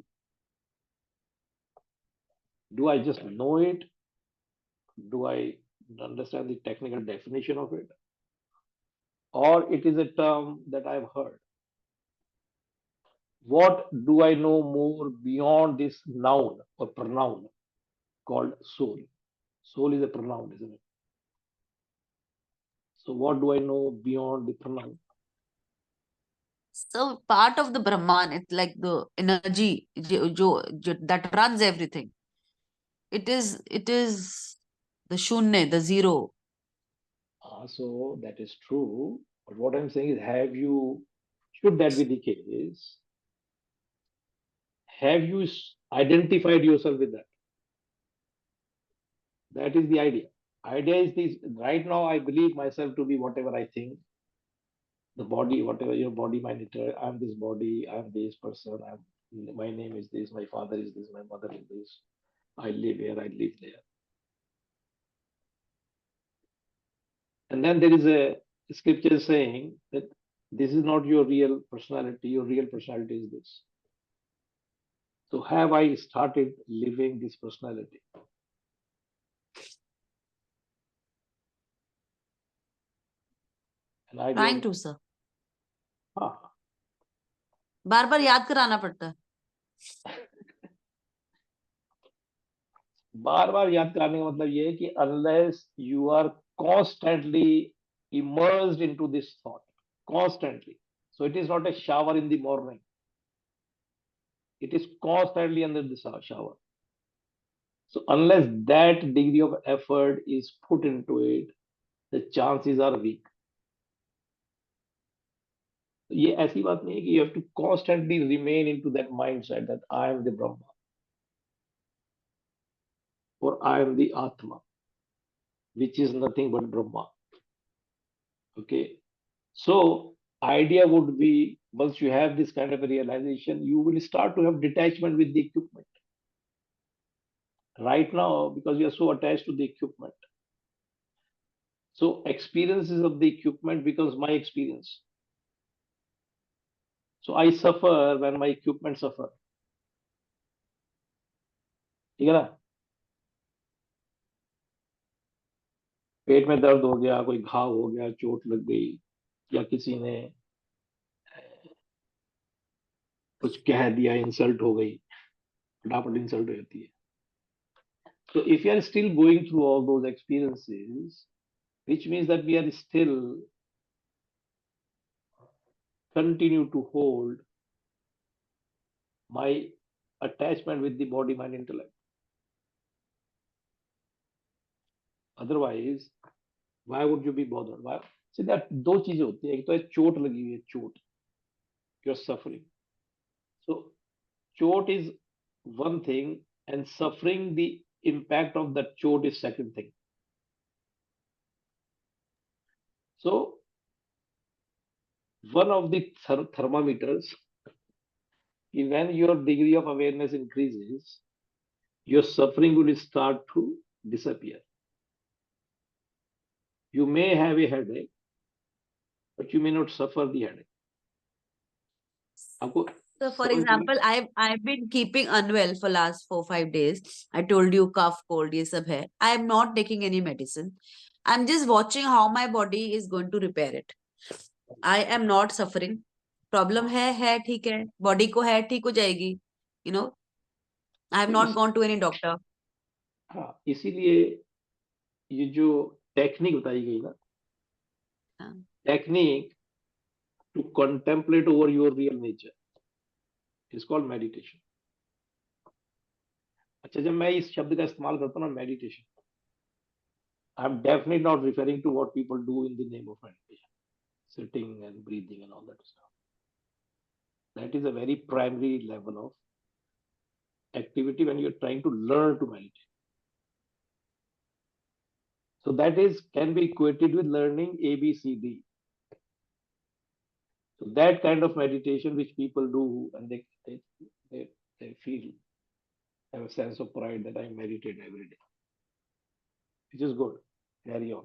Do I just know it? Do I understand the technical definition of it? Or it is a term that I've heard? What do I know more beyond this noun or pronoun called soul? Soul is a pronoun, isn't it? So what do I know beyond the pronoun? So part of the Brahman, it's like the energy that runs everything. It is the shunya, the zero. So that is true. But what I'm saying is, should that be the case, have you identified yourself with that? That is the idea. Idea is this: right now, I believe myself to be whatever I think, the body, whatever your body, mind, intellect. I'm this body, I'm this person, my name is this, my father is this, my mother is this, I live here, I live there. And then there is a scripture saying that this is not your real personality, your real personality is this. So have I started living this personality? And I Trying don't to, sir. हाँ, बार बार याद कराना पड़ता है. बार बार याद कराने का मतलब ये है कि unless you are constantly immersed into this thought, constantly. So it is not a shower in the morning. It is constantly under the shower. So unless that degree of effort is put into it, the chances are weak. ये ऐसी बात नहीं है कि you have to constantly remain into that mindset that I am the Brahma or I am the Atma, which is nothing but Brahma. Okay, so idea would be once you have this kind of a realization, you will start to have detachment with the equipment. Right now, because you are so attached to the equipment, so experiences of the equipment becomes my experience. So I suffer when my equipment suffer. ठीक है ना? पेट में दर्द हो गया, कोई घाव हो गया, चोट लग गई, या किसी ने कुछ कह दिया, इंसल्ट हो गई, फटाफट इंसल्ट हो जाती है. So if you are still going through all those experiences, which means that we are still continue to hold my attachment with the body, mind, intellect. Otherwise, why would you be bothered? Why? See that दो चीजें होती है. एक तो है चोट लगी हुई है, चोट, you're suffering. So चोट is one thing, and suffering the impact of that chode is second thing. So one of the thermometers is when your degree of awareness increases, your suffering will start to disappear. You may have a headache, but you may not suffer the headache. आपको So, for समझ में example, I've been keeping unwell for last 4-5 days. I told you cough, cold, ये सब है. I am not taking any medicine. I'm just watching how my body is going to repair it. I am not suffering. Problem है ठीक है. Body को है ठीक हो जाएगी. You know, I have तो not gone to any doctor. हाँ, इसीलिए ये जो टेक्निक बताई गई ना, हाँ. Technique to contemplate over your real nature is called meditation. अच्छा, जब मैं इस शब्द का इस्तेमाल करता हूँ ना, meditation, I am definitely not referring to what people do in the name of meditation, sitting and breathing and all that stuff. That is a very primary level of activity when you're trying to learn to meditate. So that is can be equated with learning ABCD. So that kind of meditation which people do, and they feel, have a sense of pride that I meditate every day, which is good. Carry on.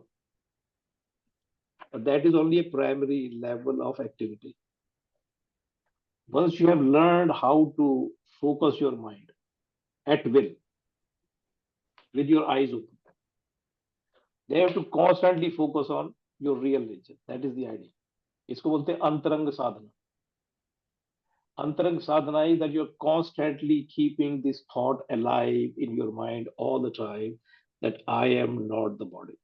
But that is only a primary level of activity. Once you have learned how to focus your mind at will, with your eyes open, they have to constantly focus on your real nature. That is the idea. इसको बोलते हैं अंतरंग साधना. Antarang sadhana is that you're constantly keeping this thought alive in your mind all the time that I am not the body.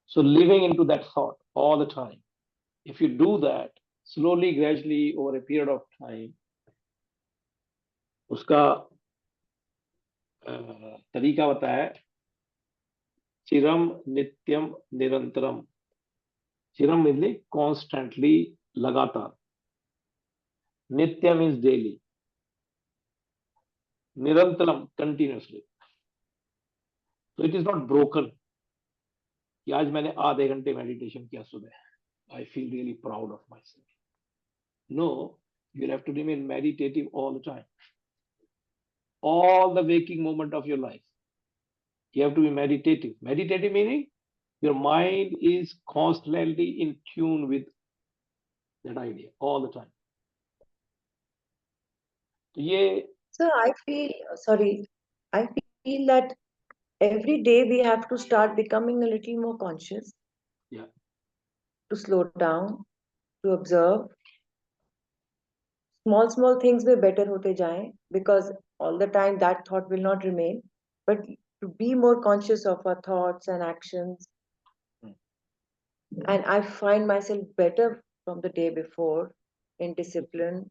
So living into that thought all the time. If you do that slowly, gradually over a period of time, उसका तरीका बताया चिरम नित्यम निरंतरम. चिरम means constantly, लगातार. Nitya means daily. Nirantaram, continuously. So it is not broken. कि आज मैंने आधे घंटे मेडिटेशन किया सुबह, I feel really proud of myself. No, you'll have to remain meditative all the time. All the waking moment of your life, you have to be meditative. Meditative meaning your mind is constantly in tune with that idea all the time. तो ये So I feel that every day we have to start becoming a little more conscious. Yeah. To slow down, to observe. Small things may better hote jaएं, because all the time that thought will not remain. But to be more conscious of our thoughts and actions. And I find myself better from the day before in discipline.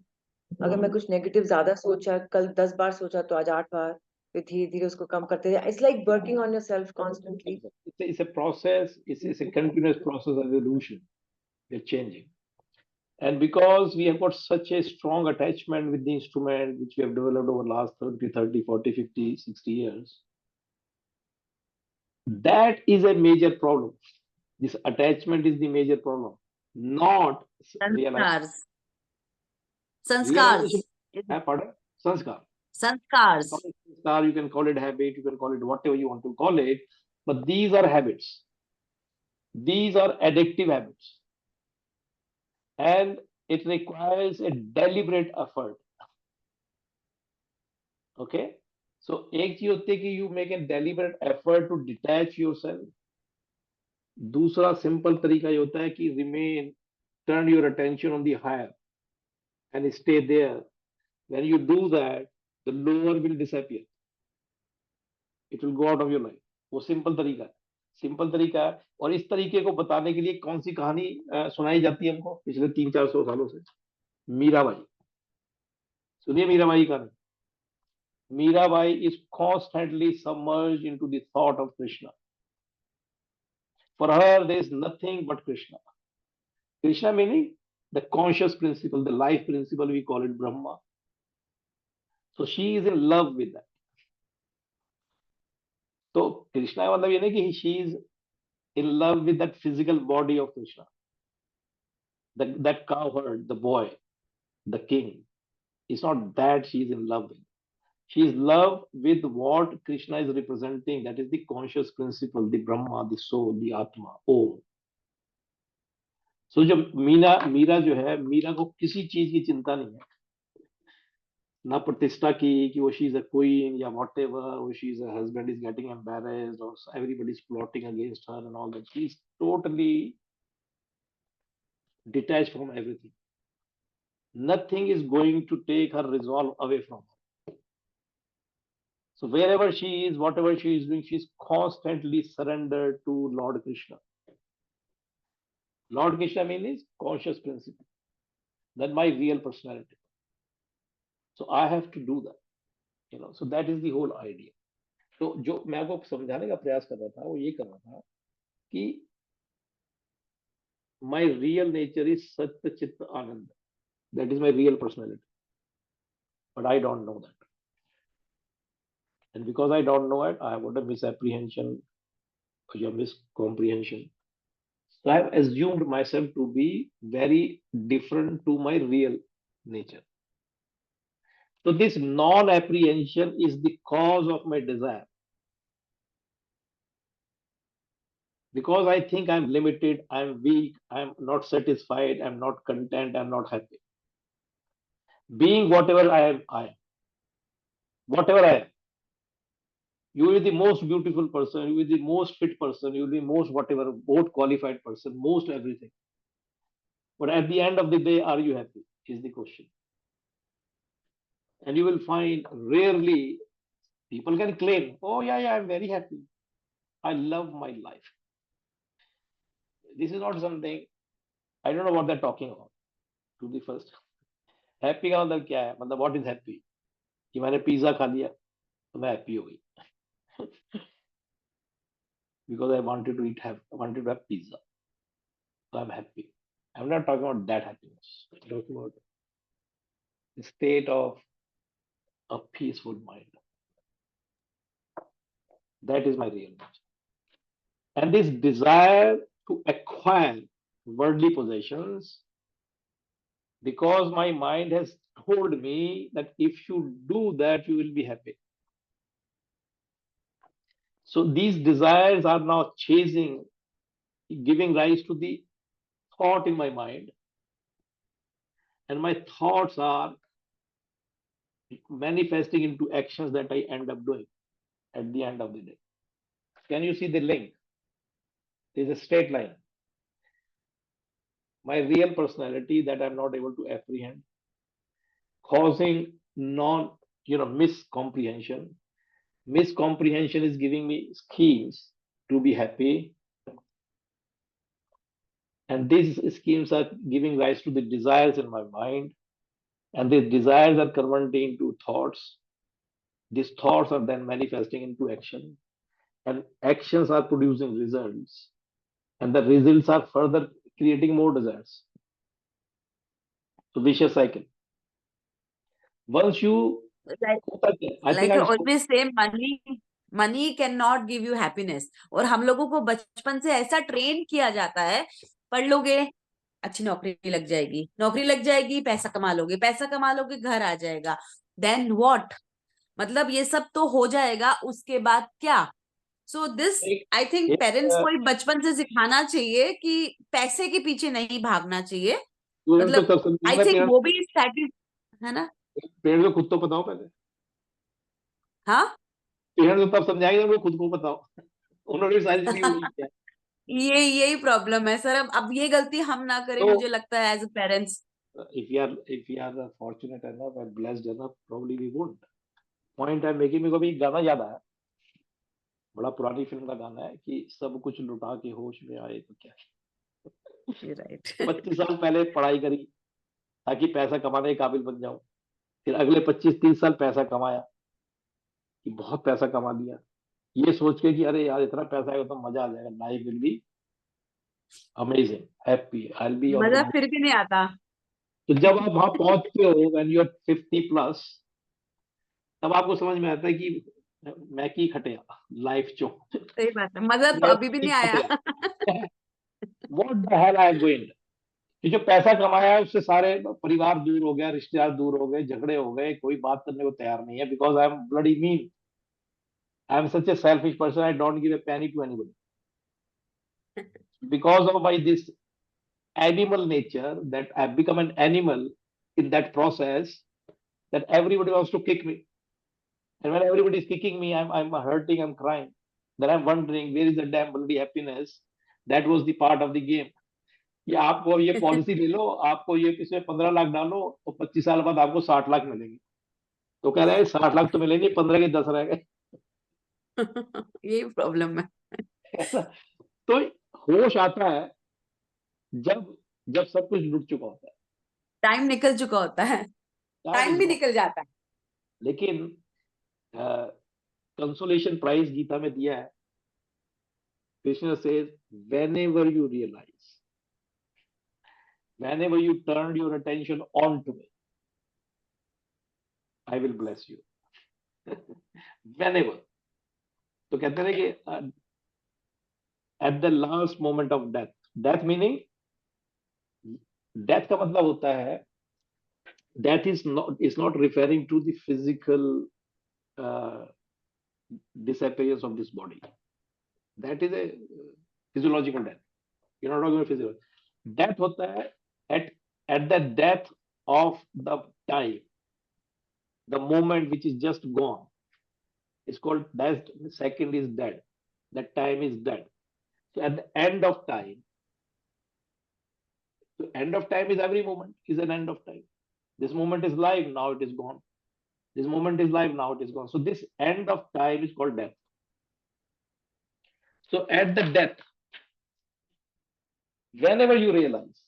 अगर मैं कुछ negative ज्यादा सोचा, कल 10 बार सोचा तो आज 8 बार, फिर धीरे धीरे उसको कम करते जाए. It's like working on yourself constantly. It's a process. It's a continuous process of evolution. We're changing. And because we have got such a strong attachment with the instrument, which we have developed over the last 30, 40, 50, 60 years, that is a major problem. This attachment is the major problem, not realization. Sanskars. Pardon? Sanskar. Sanskars. You can call it habit, you can call it whatever you want to call it, but these are habits. These are addictive habits. And it requires a deliberate effort. Okay? So, एक चीज होती है कि you make a deliberate effort to detach yourself. दूसरा simple तरीका ये होता है कि turn your attention on the higher and stay there. When you do that, the lower will disappear. It will go out of your life. वो simple तरीका है. Simple तरीका है. और इस तरीके को बताने के लिए कौन सी कहानी सुनाई जाती है हमको पिछले 300-400 सालों से? मीराबाई. सुनिए मीराबाई का. Mirabai is constantly submerged into the thought of Krishna. For her, there is nothing but Krishna. Krishna meaning the conscious principle, the life principle, we call it Brahma. So she is in love with that. तो कृष्णा का मतलब ये नहीं कि she is in love with that physical body of Krishna, that cow herd, the boy, the king. It's not that she is in love with. She is love with what Krishna is representing. That is the conscious principle, the Brahma, the soul, the Atma, Om. So जब मीरा जो है, मीरा को किसी चीज की चिंता नहीं है, ना प्रतिष्ठा की कि वो शी इज अ क्वीन या whatever, or she is, her husband is getting embarrassed or everybody is plotting against her and all that. She is totally detached from everything. Nothing is going to take her resolve away from her. So wherever she is, whatever she is doing, she is constantly surrendered to Lord Krishna. Lord Krishna means conscious principle. That's my real personality. So I have to do that. So that is the whole idea. तो जो मैं आपको समझाने का प्रयास कर रहा था वो ये कर रहा था कि my real nature is Satya Chitta Ananda. That is my real personality. But I don't know that. And because I don't know it, I have got a misapprehension or a miscomprehension. So I have assumed myself to be very different to my real nature. So this non-apprehension is the cause of my desire. Because I think I'm limited, I'm weak, I'm not satisfied, I'm not content, I'm not happy. Being whatever I am, whatever I am. You will be the most beautiful person, you will be the most fit person, you will be most whatever, most qualified person, most everything. But at the end of the day, are you happy? Is the question. And you will find rarely people can claim, oh yeah, I'm very happy. I love my life. This is not something, I don't know what they're talking about, to be first. Happy का मतलब क्या है? मतलब what is happy? कि मैंने pizza खा लिया तो मैं happy हो गई. Because I wanted to have pizza. So I'm happy. I'm not talking about that happiness. I'm talking about the state of a peaceful mind. That is my real nature. And this desire to acquire worldly possessions, because my mind has told me that if you do that, you will be happy. So these desires are now chasing, giving rise to the thought in my mind. And my thoughts are manifesting into actions that I end up doing at the end of the day. Can you see the link? There's a straight line. My real personality that I'm not able to apprehend, causing miscomprehension. Miscomprehension is giving me schemes to be happy. And these schemes are giving rise to the desires in my mind. And these desires are converting into thoughts. These thoughts are then manifesting into action. And actions are producing results. And the results are further creating more desires. So vicious cycle. Once you, I think I I always say money cannot give you happiness. और हम लोगों को बचपन से ऐसा train किया जाता है, पढ़ लोगे अच्छी नौकरी लग जाएगी, पैसा कमा लोगे घर आ जाएगा, then what? मतलब ये सब तो हो जाएगा, उसके बाद क्या? So this I think parents को ही बचपन से सिखाना चाहिए कि पैसे के पीछे नहीं भागना चाहिए. मतलब I think वो भी है ना. पेरेंट्स को खुद तो बताओ पहले. हाँ, पेरेंट्स को तब समझाएंगे उनको खुद को बताओ. उन्होंने सारी जिंदगी किया. यही प्रॉब्लम है सर. अब ये गलती हम ना करें, मुझे लगता है as a parents. If we are fortunate enough and blessed enough, probably we won't. Point I'm making, मेरे को भी गाना याद आया, बड़ा पुरानी फिल्म का गाना है कि सब कुछ लुटा के होश में आए तो क्या. राइट. 25 साल पहले पढ़ाई करी ताकि पैसा कमाने के काबिल बन जाऊं. फिर अगले 25-30 साल पैसा कमाया कि बहुत पैसा कमा लिया, ये सोच के कि अरे यार इतना पैसा आएगा तो मजा आ जाएगा, life will be amazing, happy, I will be on मजा द. फिर भी नहीं आता. तो जब आप वहां पहुंचते हो, व्हेन यू आर 50 प्लस, तब आपको समझ में आता है कि मैं की खटिया लाइफ चो सही बात है, मजा तो मैं अभी भी की नहीं आया। खटिया what the hell I am going. कि जो पैसा कमाया है उससे सारे परिवार दूर हो गया, रिश्तेदार दूर हो गए, झगड़े हो गए, कोई बात करने को तैयार नहीं है, because I am bloody mean, I am such a selfish person, I don't give a penny to anybody because of my this animal nature, that I've become an animal in that process, that everybody wants to kick me, and when everybody is kicking me, I'm hurting, I'm crying, then I'm wondering where is the damn bloody happiness that was the part of the game। कि आपको ये policy ले लो, आपको ये इसमें 15 लाख डालो तो 25 साल बाद आपको 60 लाख मिलेंगे। तो कह रहे हैं 60 लाख तो मिले नहीं, 15 के 10 रह गए। यही प्रॉब्लम है। ऐसा तो होश आता है जब जब सब कुछ लुट चुका होता है, टाइम निकल चुका होता है, टाइम टाइम इज भी गॉन। निकल जाता है। लेकिन कंसोलेशन प्राइज गीता में दिया है, Krishna says whenever you realize, whenever you turned your attention on to me, I will bless you। whenever, तो कहते हैं कि at the last moment of death, death meaning, death का मतलब होता है, death is not referring to the physical uh, disappearance of this body, that is a physiological death, you're not talking about physical death। होता है at the death of the time, the moment which is just gone, it's called that second is dead, that time is dead। So at the end of time, so end of time is every moment is an end of time, this moment is live, now it is gone, this moment is live, now it is gone, so this end of time is called death। So at the death, whenever you realize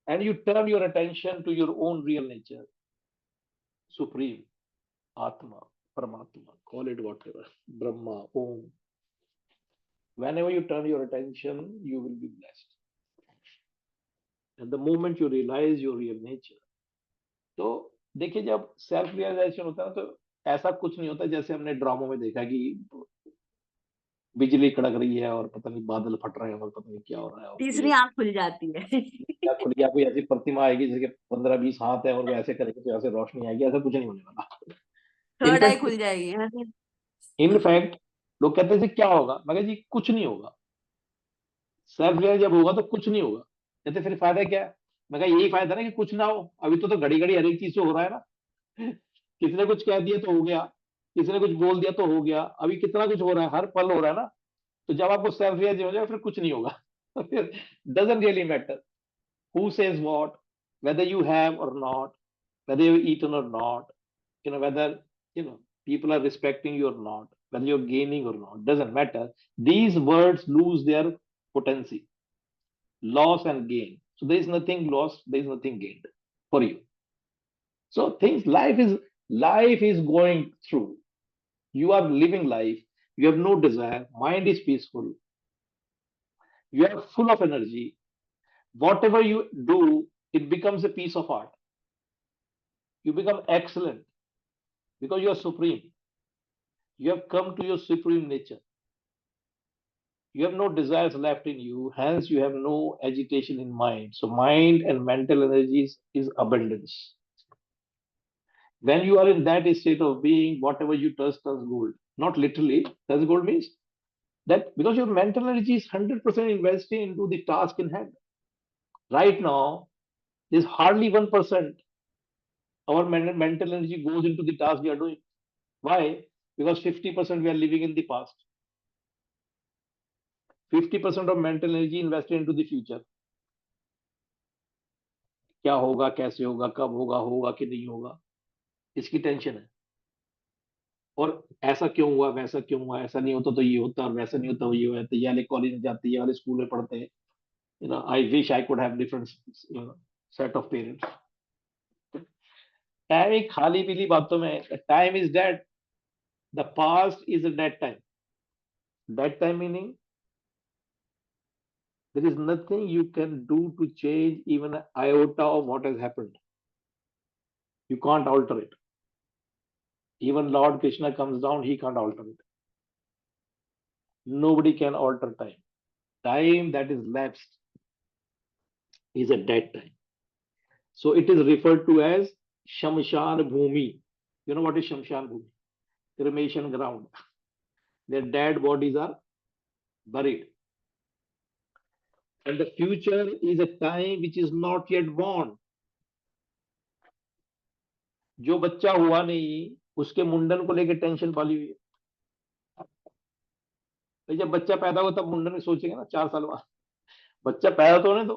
and you turn your attention to your own real nature, supreme atma, paramatma, call it whatever, brahma, om, whenever you turn your attention you will be blessed, and the moment you realize your real nature। तो देखिए जब self realisation होता है ना, तो ऐसा कुछ नहीं होता जैसे हमने ड्रामों में देखा कि बिजली कड़क रही है और पता नहीं बादल फट रहे हैं और पता नहीं क्या हो रहा है, और तीसरी आंख खुल जाती है। या खुल गया, कोई ऐसी प्रतिमा आएगी जिसके 15-20 हाथ है और वो ऐसे करेगी तो ऐसे रोशनी आएगी, ऐसा कुछ नहीं होने वाला। थर्ड आई इनफैक्ट खुल जाएगी। इनफैक्ट लोग कहते हैं जी क्या होगा, मैं जी कुछ नहीं होगा, सेल्फ रियलाइज जब होगा तो कुछ नहीं होगा। कहते फिर फायदा क्या है, मैं यही फायदा ना कि कुछ ना हो, अभी तो घड़ी घड़ी हर एक चीज से हो रहा है ना। किसी ने कुछ कह दिया तो हो गया, किसी ने कुछ बोल दिया तो हो गया, अभी कितना कुछ हो रहा है, हर पल हो रहा है ना। तो जब आपको सेल्फ रियलाइज हो जाए फिर कुछ नहीं होगा। फिर doesn't really matter who says what, whether you have or not, whether you've eaten or not, whether people are respecting you or not, whether you're gaining or not, doesn't matter. These words lose their potency, loss and gain. So there is nothing lost, there is nothing gained for you. So things, life is going through. You are living life. You have no desire. Mind is peaceful. You are full of energy. Whatever you do, it becomes a piece of art. You become excellent because you are supreme. You have come to your supreme nature. You have no desires left in you, hence you have no agitation in mind. So mind and mental energies is abundance. When you are in that state of being, whatever you touch turns gold. Not literally, turns gold means that because your mental energy is 100% invested into the task in hand. Right now, there's hardly 1% our mental energy goes into the task we are doing. Why? Because 50% we are living in the past. 50% of mental energy invested into the future. क्या होगा, कैसे होगा, कब होगा, होगा कि नहीं होगा, इसकी टेंशन है। और ऐसा क्यों हुआ, वैसा क्यों हुआ, ऐसा नहीं होता तो ये होता, और वैसा नहीं होता तो ये होता, ये वाले कॉलेज में जाते, ये वाले स्कूल में पढ़ते हैं। I wish I could have different set of parents. Time एक खाली पीली बातों में, time is dead, the past is a dead time. Dead time meaning there is nothing you can do to change even an iota of what has happened. You can't alter it. Even Lord Krishna comes down, he can't alter it. Nobody can alter time. Time that is lapsed is a dead time. So it is referred to as Shamshan Bhumi. You know what is Shamshan Bhumi? Cremation ground. Their dead bodies are buried. And the future is a time which is not yet born. जो बच्चा हुआ नहीं उसके मुंडन को लेकर tension पाली हुई है। तो जब बच्चा पैदा हो तब मुंडन सोचेंगे ना 4 साल बाद। बच्चा पैदा तो होने दो।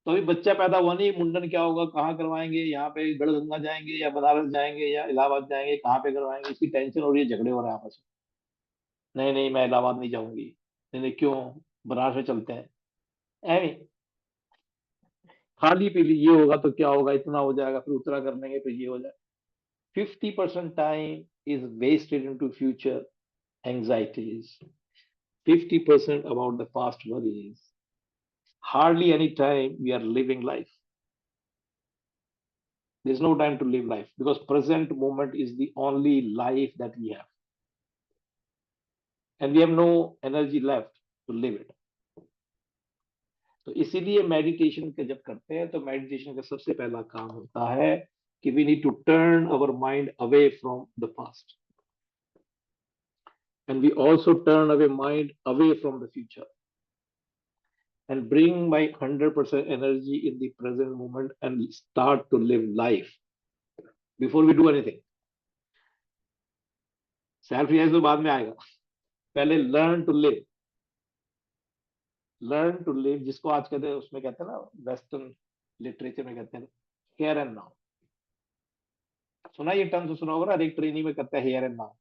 तो अभी बच्चा पैदा हुआ नहीं, मुंडन क्या होगा, कहाँ करवाएंगे, यहाँ पे गढ़गंगा जाएंगे या बनारस जाएंगे या इलाहाबाद जाएंगे, कहाँ पे करवाएंगे, इसकी टेंशन हो रही है, झगड़े हो रहे हैं आपस में। नहीं नहीं, मैं इलाहाबाद नहीं जाऊंगी। नहीं नहीं, क्यों, बनारस में चलते हैं। ऐ खाली पीली, ये होगा तो क्या होगा, इतना हो जाएगा, फिर उतरा कर लेंगे, फिर ये हो जाएगा। 50% time is wasted into future anxieties. 50% about the past worries. Hardly any time we are living life. There's no time to live life because present moment is the only life that we have. And we have no energy left to live it. तो इसीलिए meditation का जब करते हैं तो meditation का सबसे पहला काम होता है कि we need to turn our mind away from the past. And we also turn away mind away from the future. And bring my 100% energy in the present moment and start to live life before we do anything. Self realise तो बाद में आएगा, पहले learn to live. Learn to live जिसको आज कहते हैं, उसमें कहते हैं ना, वेस्टर्न लिटरेचर में कहते हैं हियर एंड नाउ। सुना ये टर्म तो सुना होगा ना, हर एक ट्रेनिंग में कहते हैं here and now.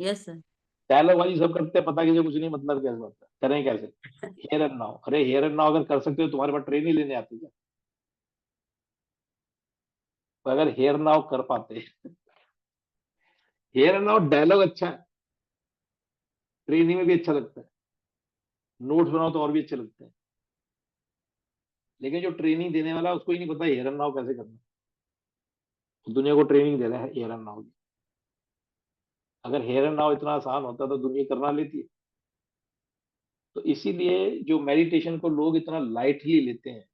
Yes sir. Dialogue वाली सब करते हैं, पता किसी कुछ नहीं, मतलब कैसे होता है, करें कैसे, हियर एंड नाउ। अरे हियर एंड नाउ अगर कर सकते हो तुम्हारे पास ट्रेनिंग लेने आती है। तो अगर हियर नाउ कर पाते, हियर एंड नाउ डायलॉग अच्छा है, ट्रेनिंग में भी अच्छा लगता है, नोट्स बनाओ तो और भी अच्छे लगते हैं। लेकिन जो ट्रेनिंग देने वाला उसको ही नहीं पता हियर एंड नाउ कैसे करना। दुनिया को ट्रेनिंग दे रहा है हियर एंड नाउ की। अगर हेयर एंड नाउ इतना आसान होता तो दुनिया करना लेती है। तो इसीलिए जो मेडिटेशन को लोग इतना लाइटली लेते हैं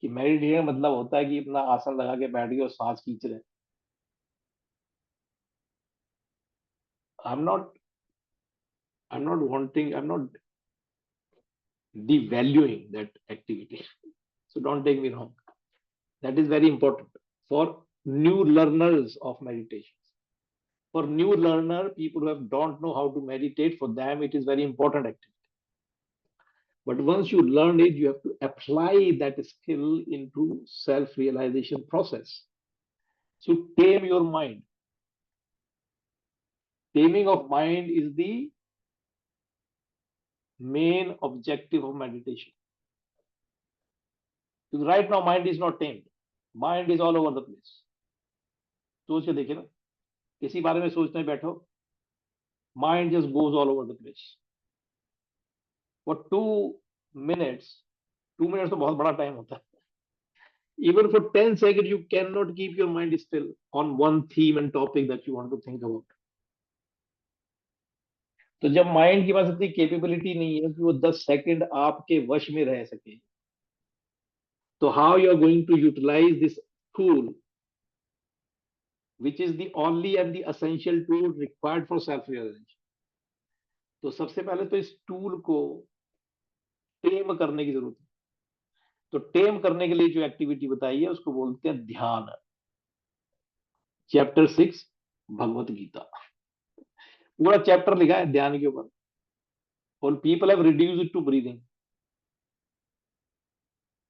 कि मेडिटेशन मतलब होता है कि अपना आसन लगा के बैठ गए और सांस खींच रहे। I am not wanting, I am not devaluing that activity. So don't take me wrong. That is very important for new learners of meditation. For new learner, people who don't know how to meditate, for them it is very important activity. But once you learn it, you have to apply that skill into self-realization process. So tame your mind. Taming of mind is the main objective of meditation. Because right now mind is not tamed. Mind is all over the place. सोच के देखिए ना, किसी बारे में सोचने बैठो, mind just goes all over the place. For 2 minutes, 2 minutes तो बहुत बड़ा टाइम होता है. Even for 10 seconds, you cannot keep your mind still on one theme and topic that you want to think about. तो जब mind के पास इतनी capability नहीं है कि वो 10 सेकंड आपके वश में रह सके, तो how you are going to utilize this tool which is the only and the essential tool required for self realization. तो सबसे पहले तो इस टूल को टेम करने की जरूरत है। तो टेम करने के लिए जो एक्टिविटी बताई है उसको बोलते हैं ध्यान। चैप्टर 6 भगवत गीता, पूरा चैप्टर लिखा है ध्यान के ऊपर, और people have reduced it to breathing.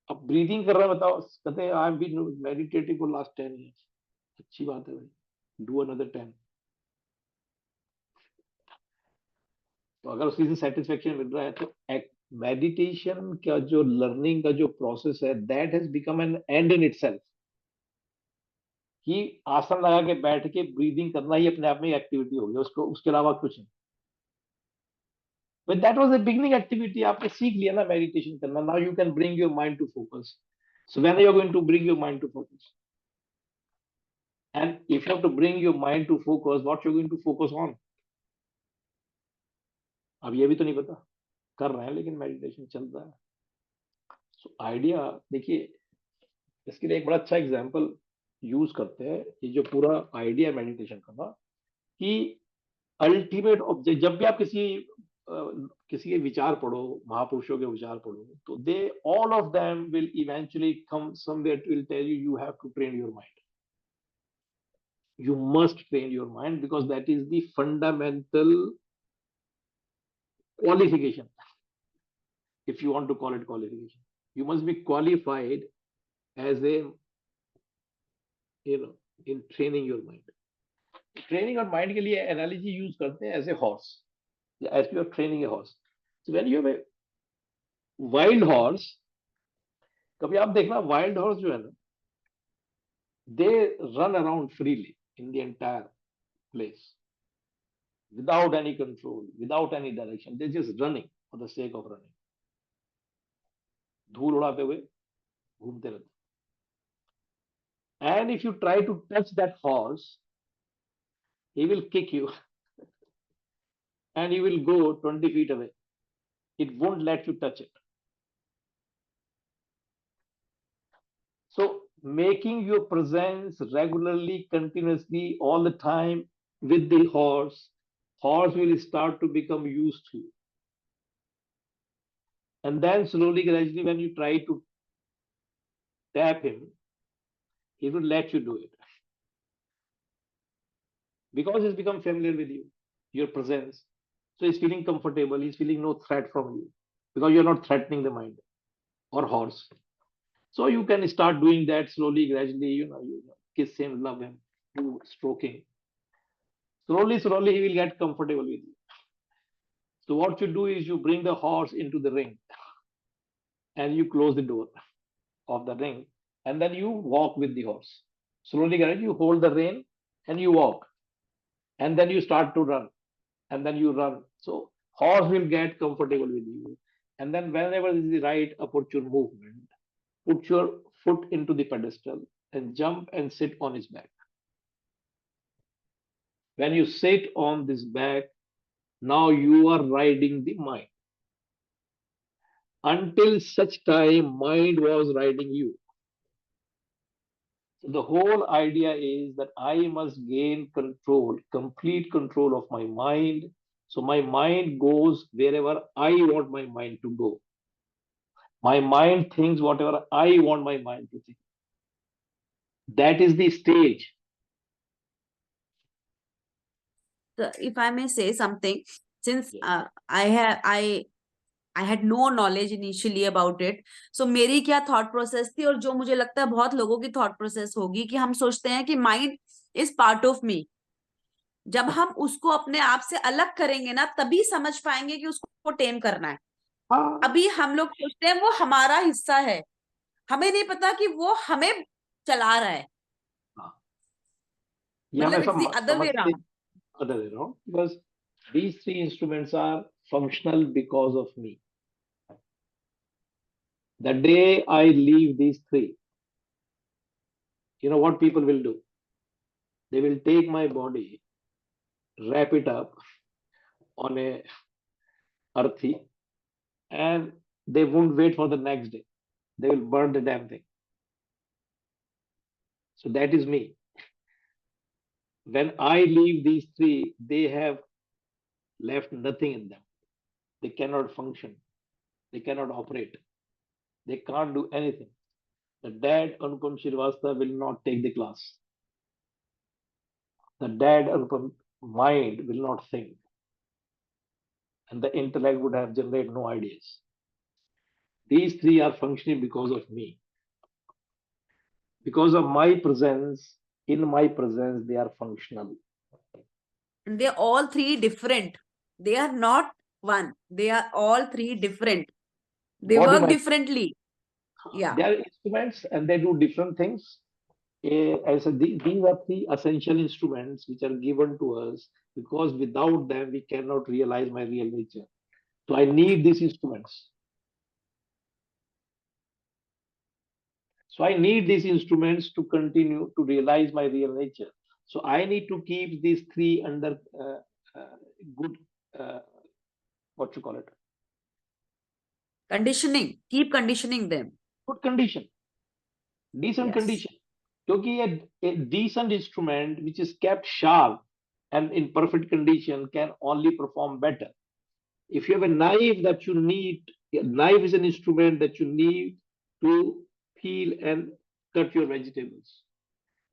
अब ब्रीदिंग कर रहे हैं, बताओ, कहते हैं I am been meditating for last 10 years। अच्छी बात है भाई, डू अनदर 10। तो अगर उसकी से सेटिस्फेक्शन मिल रहा है तो मेडिटेशन का जो लर्निंग का जो प्रोसेस है, that has become an and in itself. कि आसन लगा के बैठ के ब्रीदिंग करना ही अपने आप में एक्टिविटी हो गई, उसको उसके अलावा कुछ नहीं। But that was a beginning activity. आपने सीख लिया ना मेडिटेशन करना, now you can bring your mind to focus. So when you are going to bring your mind to focus, And if you have to bring your mind to focus, what you're going to focus on? अब ये भी तो नहीं पता, कर रहे हैं लेकिन मेडिटेशन चल रहा है. सो आइडिया देखिए, इसके लिए एक बड़ा अच्छा एग्जांपल यूज करते हैं. ये जो पूरा आइडिया मेडिटेशन का था कि अल्टीमेट ऑब्जेक्ट, जब भी आप किसी के विचार पढ़ो, महापुरुषों के विचार पढ़ो, तो they all of them will eventually come somewhere to will tell you have to train your mind. You must train your mind because that is the fundamental qualification. If you want to call it qualification, you must be qualified as a, in training your mind. Training your mind के लिए analogy use करते हैं as a horse, as you are training a horse. So when you have a wild horse, कभी आप देखना wild horse जो है ना, they run around freely in the entire place without any control, without any direction. They're just running for the sake of running. धूल उड़ाते हुए घूमते रहते. And if you try to touch that horse, he will kick you and you will go 20 feet away. It won't let you touch it. So making your presence regularly, continuously, all the time with the horse will start to become used to you. And then slowly, gradually, when you try to tap him, he will let you do it. Because he's become familiar with you, your presence. So he's feeling comfortable, he's feeling no threat from you because you're not threatening the mind or horse. So you can start doing that slowly, gradually, you kiss him, love him, do stroking. Slowly, slowly, he will get comfortable with you. So what you do is you bring the horse into the ring and you close the door of the ring and then you walk with the horse. Slowly, gradually, you hold the rein and you walk. And then you start to run. And then you run. So horse will get comfortable with you. And then whenever is the right opportune movement, put your foot into the pedestal and jump and sit on his back. When you sit on this back, now you are riding the mind. Until such time, mind was riding you. So the whole idea is that I must gain control, complete control of my mind. So my mind goes wherever I want my mind to go. My mind thinks whatever I want my mind to think. That is the stage. So if I may say something, since Yes. I had no knowledge initially about it, so मेरी क्या thought process थी और जो मुझे लगता है बहुत लोगों की thought process होगी कि हम सोचते हैं कि mind is part of me. जब हम उसको अपने आप से अलग करेंगे ना, तभी समझ पाएंगे कि उसको टेम करना है. अभी हम लोग सोचते हैं वो हमारा हिस्सा है, हमें नहीं पता कि वो हमें चला रहा है. ये हम मतलब ऐसा it's the other way समझते, around. other way around, because these three instruments are functional because of me. The day I leave these three, you know what people will do? They will take my body, wrap it up on a earthy, and they won't wait for the next day. They will burn the damn thing. So that is me. When I leave these three, they have left nothing in them. They cannot function. They cannot operate. They can't do anything. The dad Anupam Srivastava will not take the class. The dad Anupam mind will not think. And the intellect would have generated no ideas. These three are functioning because of me. Because of my presence, in my presence, they are functional. And they're all three different. They are not one. They are all three different. They Body work mind, differently. Yeah. they are instruments and they do different things. I said, these are three essential instruments which are given to us because without them we cannot realize my real nature. So I need these instruments. So I need these instruments to continue to realize my real nature. So I need to keep these three under good, uh, what you call it, Conditioning. Keep conditioning them. good condition, decent Yes. condition. Because a decent instrument which is kept sharp and in perfect condition can only perform better. If you have a knife that you need, a knife is an instrument that you need to peel and cut your vegetables.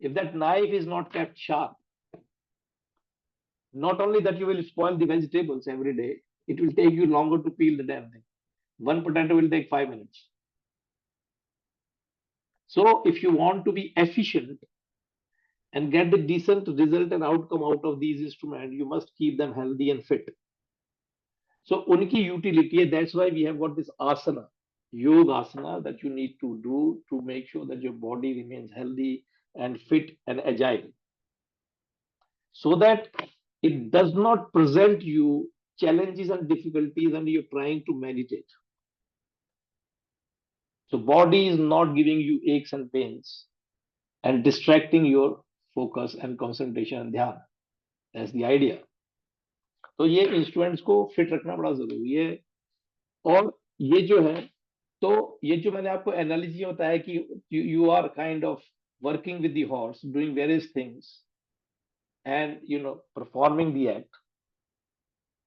If that knife is not kept sharp, not only that you will spoil the vegetables every day, it will take you longer to peel the damn thing. One potato will take 5 minutes. So if you want to be efficient and get the decent result and outcome out of these instruments, you must keep them healthy and fit. So unki utility hai, that's why we have got this asana, yoga asana that you need to do to make sure that your body remains healthy and fit and agile. So that it does not present you challenges and difficulties and you're trying to meditate. So body is not giving you aches and pains and distracting your focus and concentration and ध्यान. That's the idea. तो ये instruments को fit रखना बड़ा जरूरी है. और ये जो है, तो ये जो मैंने आपको एनालॉजी बताया कि you are kind of working with the horse, doing various things and performing the act.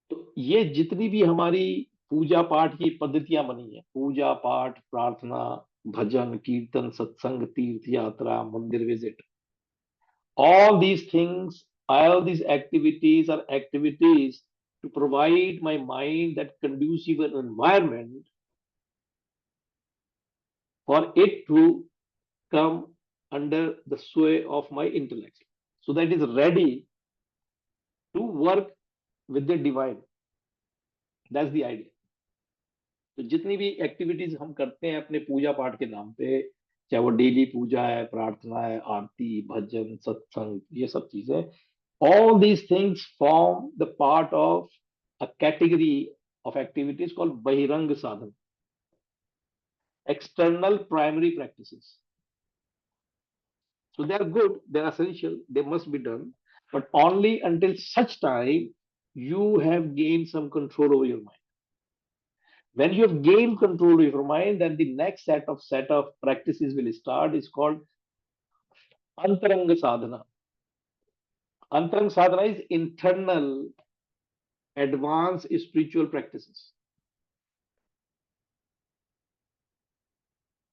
तो ये जितनी भी हमारी पूजा पाठ की पद्धतियां बनी है, पूजा पाठ, प्रार्थना, भजन, कीर्तन, सत्संग, तीर्थ यात्रा, मंदिर visit, all these things, all these activities are activities to provide my mind that conducive environment for it to come under the sway of my intellect, so that it is ready to work with the divine. That's the idea. तो जितनी भी activities हम करते हैं अपने पूजा पाठ के नाम पे, चाहे वो डेली पूजा है, प्रार्थना है, आरती, भजन, सत्संग, ये सब चीजें, all these things form the part of a category of activities called bahirang sadhana, external primary practices. So they are good, they are essential, they must be done, but only until such time you have gained some control over your mind. When you have gained control of your mind, then the next set of practices will start. Is called antaranga sadhana. Antaranga sadhana is internal, advanced spiritual practices.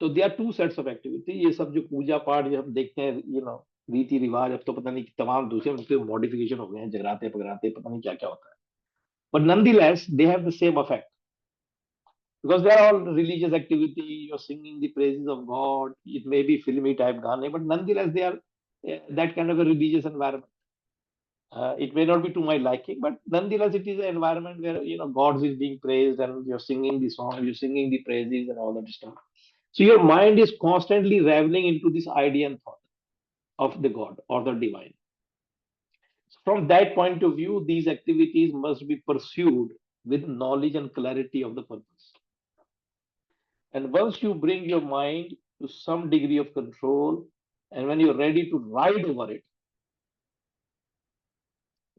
तो there are two sets of activity. ये सब जो पूजा पाठ जो हम देखते हैं, रीति रिवाज, अब तो पता नहीं तमाम दूसरे मॉडिफिकेशन हो गए हैं, जगराते पगराते, पता नहीं क्या क्या होता है. But nonetheless, they have the same effect. Because they are all religious activity, you're singing the praises of God, it may be filmy type gaane, but nonetheless they are that kind of a religious environment. It may not be to my liking, but nonetheless it is an environment where God is being praised and you're singing the song, you're singing the praises and all that stuff. So your mind is constantly raveling into this idea and thought of the God or the divine. From that point of view, these activities must be pursued with knowledge and clarity of the purpose. And once you bring your mind to some degree of control, and when you're ready to ride over it,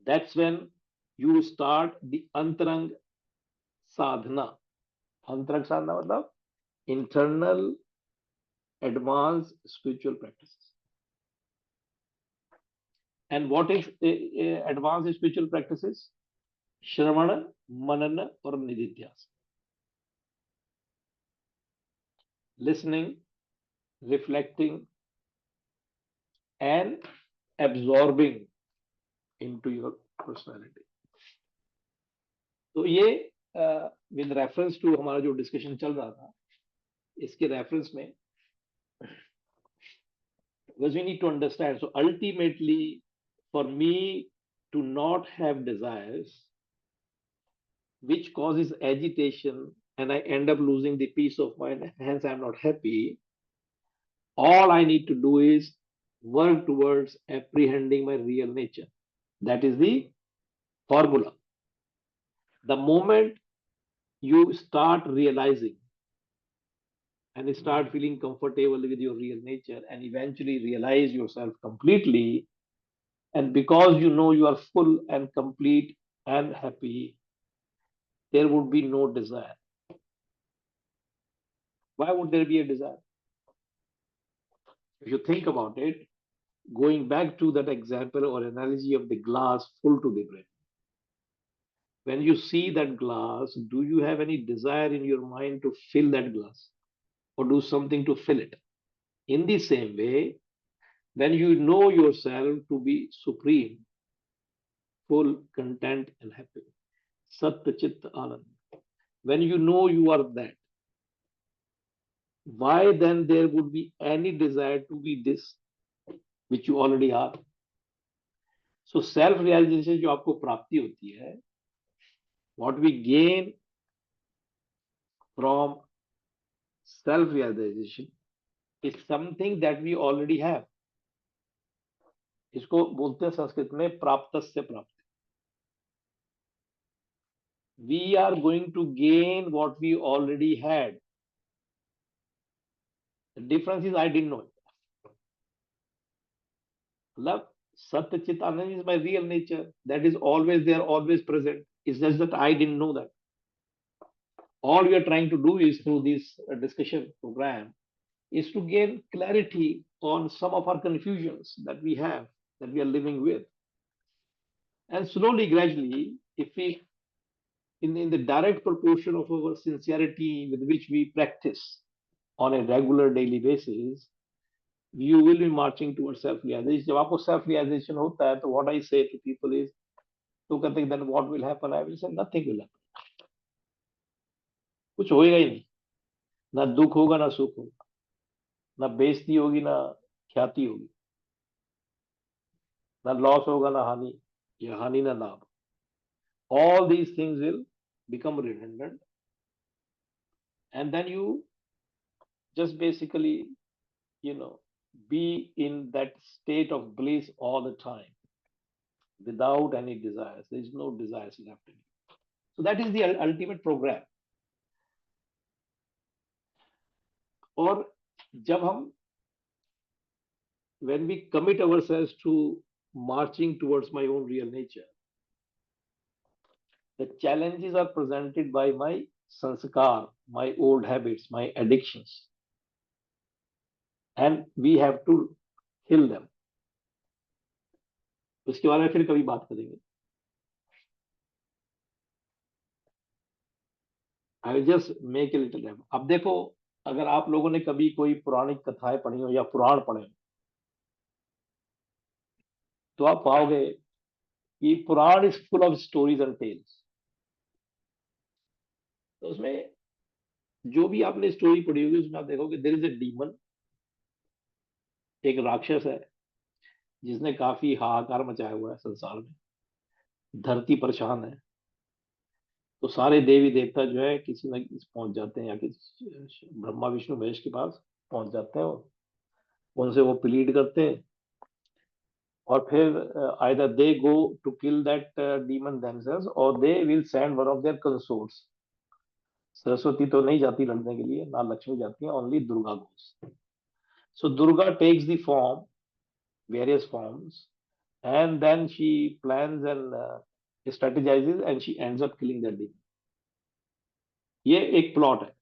that's when you start the antarang sadhana. Antarang sadhana matlab internal advanced spiritual practices. And what is advanced spiritual practices? Shravana, Manana, or Nididhyas. Listening, reflecting, and absorbing into your personality. तो ये with reference to हमारा जो discussion चल रहा था, इसके reference में, because we need to understand, so ultimately for me to not have desires which causes agitation and I end up losing the peace of mind, hence I'm not happy, all I need to do is work towards apprehending my real nature. That is the formula. The moment you start realizing and start feeling comfortable with your real nature and eventually realize yourself completely. And because you know you are full and complete and happy, there would be no desire. Why would there be a desire? If you think about it, going back to that example or analogy of the glass full to the brim, when you see that glass, do you have any desire in your mind to fill that glass or do something to fill it? In the same way, when you know yourself to be supreme, full, content, and happy, Sat Chit Anand, when you know you are that, why then there would be any desire to be this which you already are? So self realization जो आपको प्राप्ति होती है, what we gain from self realization is something that we already have. इसको बोलते हैं संस्कृत में प्राप्तस्य प्राप्ति. We are going to gain what we already had. The difference is I didn't know it. Love, Satya Chit Anand is my real nature. That is always there, always present. It's just that I didn't know that. All we are trying to do is through this discussion program is to gain clarity on some of our confusions that we have, that we are living with. And slowly, gradually, if we, in the direct proportion of our sincerity with which we practice on a regular daily basis, you will be marching towards self-realization. जब आपको self-realization होता है, तो what I say to people is, तो कहते हैं then what will happen? I will say nothing will happen. कुछ होएगा ही नहीं. ना दुख होगा ना सुख होगा, ना बेइज्जती होगी ना ख्याति होगी, ना लॉस होगा ना हानि, या हानि ना लाभ. All these things will become redundant, and then you just basically, be in that state of bliss all the time without any desires. There is no desires left in you. So that is the ultimate program. और जब हम, when we commit ourselves to marching towards my own real nature, the challenges are presented by my sanskar, my old habits, my addictions, and we have to kill them. उसके बारे में फिर कभी बात करेंगे. I will just make a little rap. अब देखो, अगर आप लोगों ने कभी कोई पुरानी कथाएं पढ़ी हो या पुराण पढ़े हो, तो आप पाओगे कि Puran is full of stories and tales. तो उसमें जो भी आपने स्टोरी पढ़ी होगी, उसमें आप देखोगे देयर इज अ डीमन, एक राक्षस है जिसने काफी हाहाकार मचाया हुआ है संसार में. धरती परेशान है, तो सारे देवी देवता जो है किसी न किसी पहुंच जाते हैं, या किसी ब्रह्मा विष्णु महेश के पास पहुंच जाते हैं, उनसे वो प्लीड करते हैं, और फिर either they go to kill that demon themselves or they will send one of their consorts. Saraswati तो नहीं जाती लड़ने के लिए, ना लक्ष्मी जाती है, only Durga goes. So Durga takes the form, various forms, and then she plans and strategizes and she ends up killing that demon. ये एक प्लॉट है.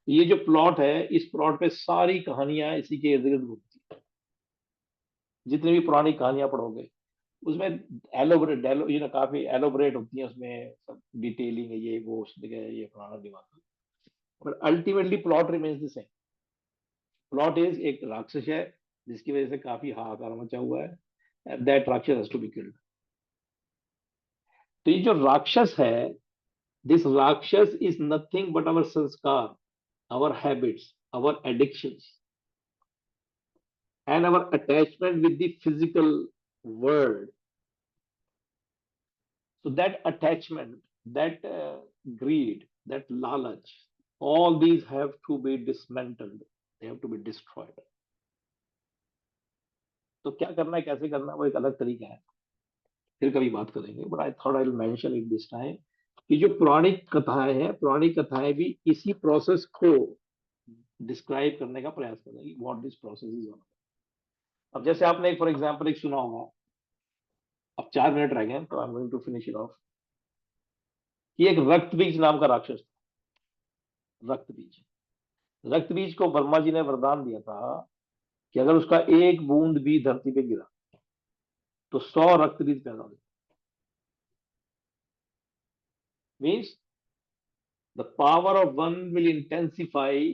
ये जो प्लॉट है, इस प्लॉट पे सारी कहानियां इसी के इर्द गिर्द घूमती है. जितनी भी पुरानी कहानियां पढ़ोगे उसमें एलोबरेट, काफी एलोबरेट होती है, उसमें सब डिटेलिंग है, ये वो ये पुराना दिमाग. But ultimately plot remains the same. Plot is एक राक्षस है जिसकी वजह से काफी हाहाकार मचा हुआ है, एंड दैट राक्षस हैज टू बी किल्ड. तो ये जो राक्षस है, दिस राक्षस इज नथिंग बट आवर संस्कार, our habits, our addictions, and our attachment with the physical world. So that attachment, that greed, that lalach, all these have to be dismantled. They have to be destroyed. तो क्या करना है, कैसे करना है, वो एक अलग तरीका है, फिर कभी बात करेंगे. But I thought I will mention it this time कि जो पुरानी कथाएं हैं, पुरानी कथाएं भी इसी प्रोसेस को डिस्क्राइब करने का प्रयास कर रहे हैं what this process is all. अब जैसे आपने फॉर एग्जांपल एक सुना होगा, अब 4 मिनट रह गए तो I am going to finish it off, कि एक रक्त बीज नाम का राक्षस था। रक्त बीज, रक्त बीज को ब्रह्मा जी ने वरदान दिया था कि अगर उसका एक बूंद भी धरती पे गिरा तो 100 रक्त बीज पैदा हो। Means the power of one will intensify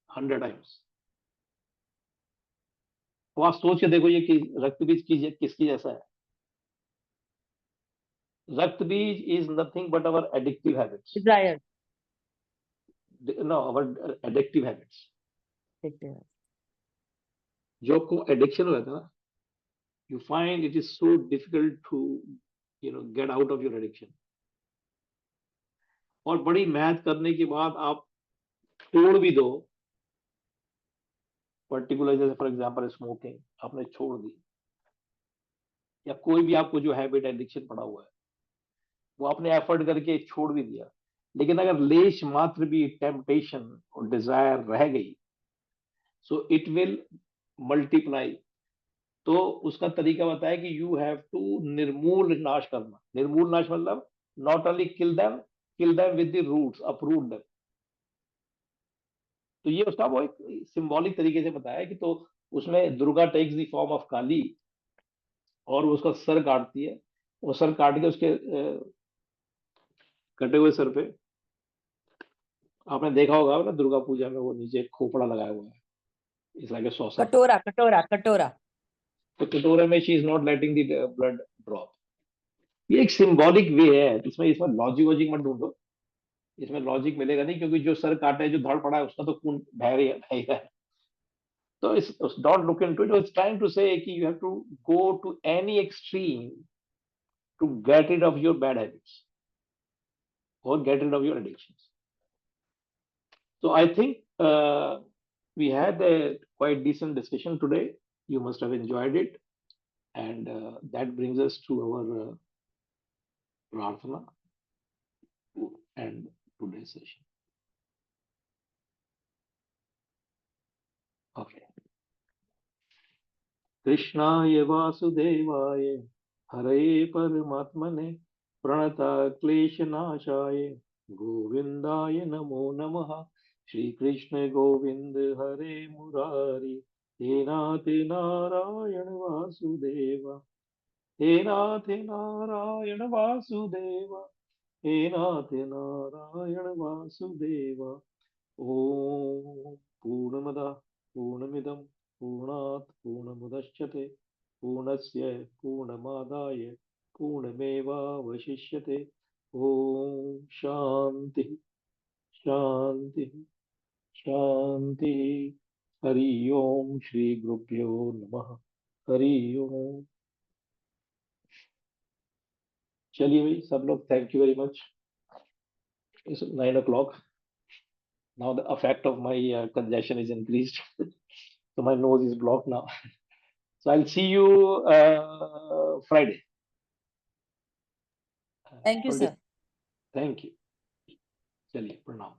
100 times. तो आप सोच के देखो ये कि रक्त बीज किसकी जैसा है। Raktabeej is nothing but our addictive habits. Desire. No, our addictive habits. Addictive. जो आपको एडिक्शन हो जाता है ना, you find it is so difficult to get out of your addiction, और बड़ी मेहनत करने के बाद आप छोड़ भी दो, पर्टिकुलर जैसे फॉर एग्जांपल स्मोकिंग आपने छोड़ दी, या कोई भी आपको जो हैबिट एडिक्शन पड़ा हुआ है वो आपने एफर्ट करके छोड़ भी दिया, लेकिन अगर लेश मात्र भी टेम्पटेशन और डिजायर रह गई, सो इट विल मल्टीप्लाई। तो उसका तरीका बताया कि यू हैव टू निर्मूल नाश करना। निर्मूल नाश मतलब not only kill them with the roots, uproot them. तो ये उसका वो एक सिंबॉलिक तरीके से बताया कि तो उसमें Durga takes the form of Kali, और वो उसका सर काटती है, वो सर काट के उसके कटे हुए सर पे, आपने देखा होगा ना दुर्गा पूजा में वो नीचे खोपड़ा लगाया हुआ है, it's like a saucer. Katora, katora, katora. तो कटोरे में she is not letting the blood drop. ये एक सिंबॉलिक वे है, इसमें इसमें लॉजिक वॉजिक मत ढूंढो, इसमें लॉजिक मिलेगा नहीं, क्योंकि जो सर काटा है, जो धड़ पड़ा है, उसका तो खून बह रहा है। तो इस don't look into it, it's trying to say कि you have to go to any extreme to get rid of your bad habits or get rid of your addictions. So I think we had a quite decent discussion today. You must have enjoyed it, and that brings us to our prarthana to end today's session. Okay. कृष्णाय वासुदेवाय हरे परमात्मने प्रणतक्लेशनाशाय गोविन्दाय नमो नमः। श्री कृष्ण गोविंद हरे मुरारी, हे नाथ नारायण वासुदेव, हे नाथ नारायण वासुदेव, हे नाथ नारायण वासुदेव। ओम पूर्णमदः पूर्णमिदं पूर्णात् पूर्णमुदच्यते पूर्णस्य पूर्णमादाय पूर्णमेवावशिष्यते। ओम शांति शांति शांति। हरि ओम श्री गुरुभ्यो नमः। हरि ओम। चलिए भाई सब लोग, thank you very much. It's 9 o'clock. Now the effect of my congestion is increased. So my nose is blocked now. So I'll see you Friday. Thank you, sir. Thank you. चलिए प्रणाम।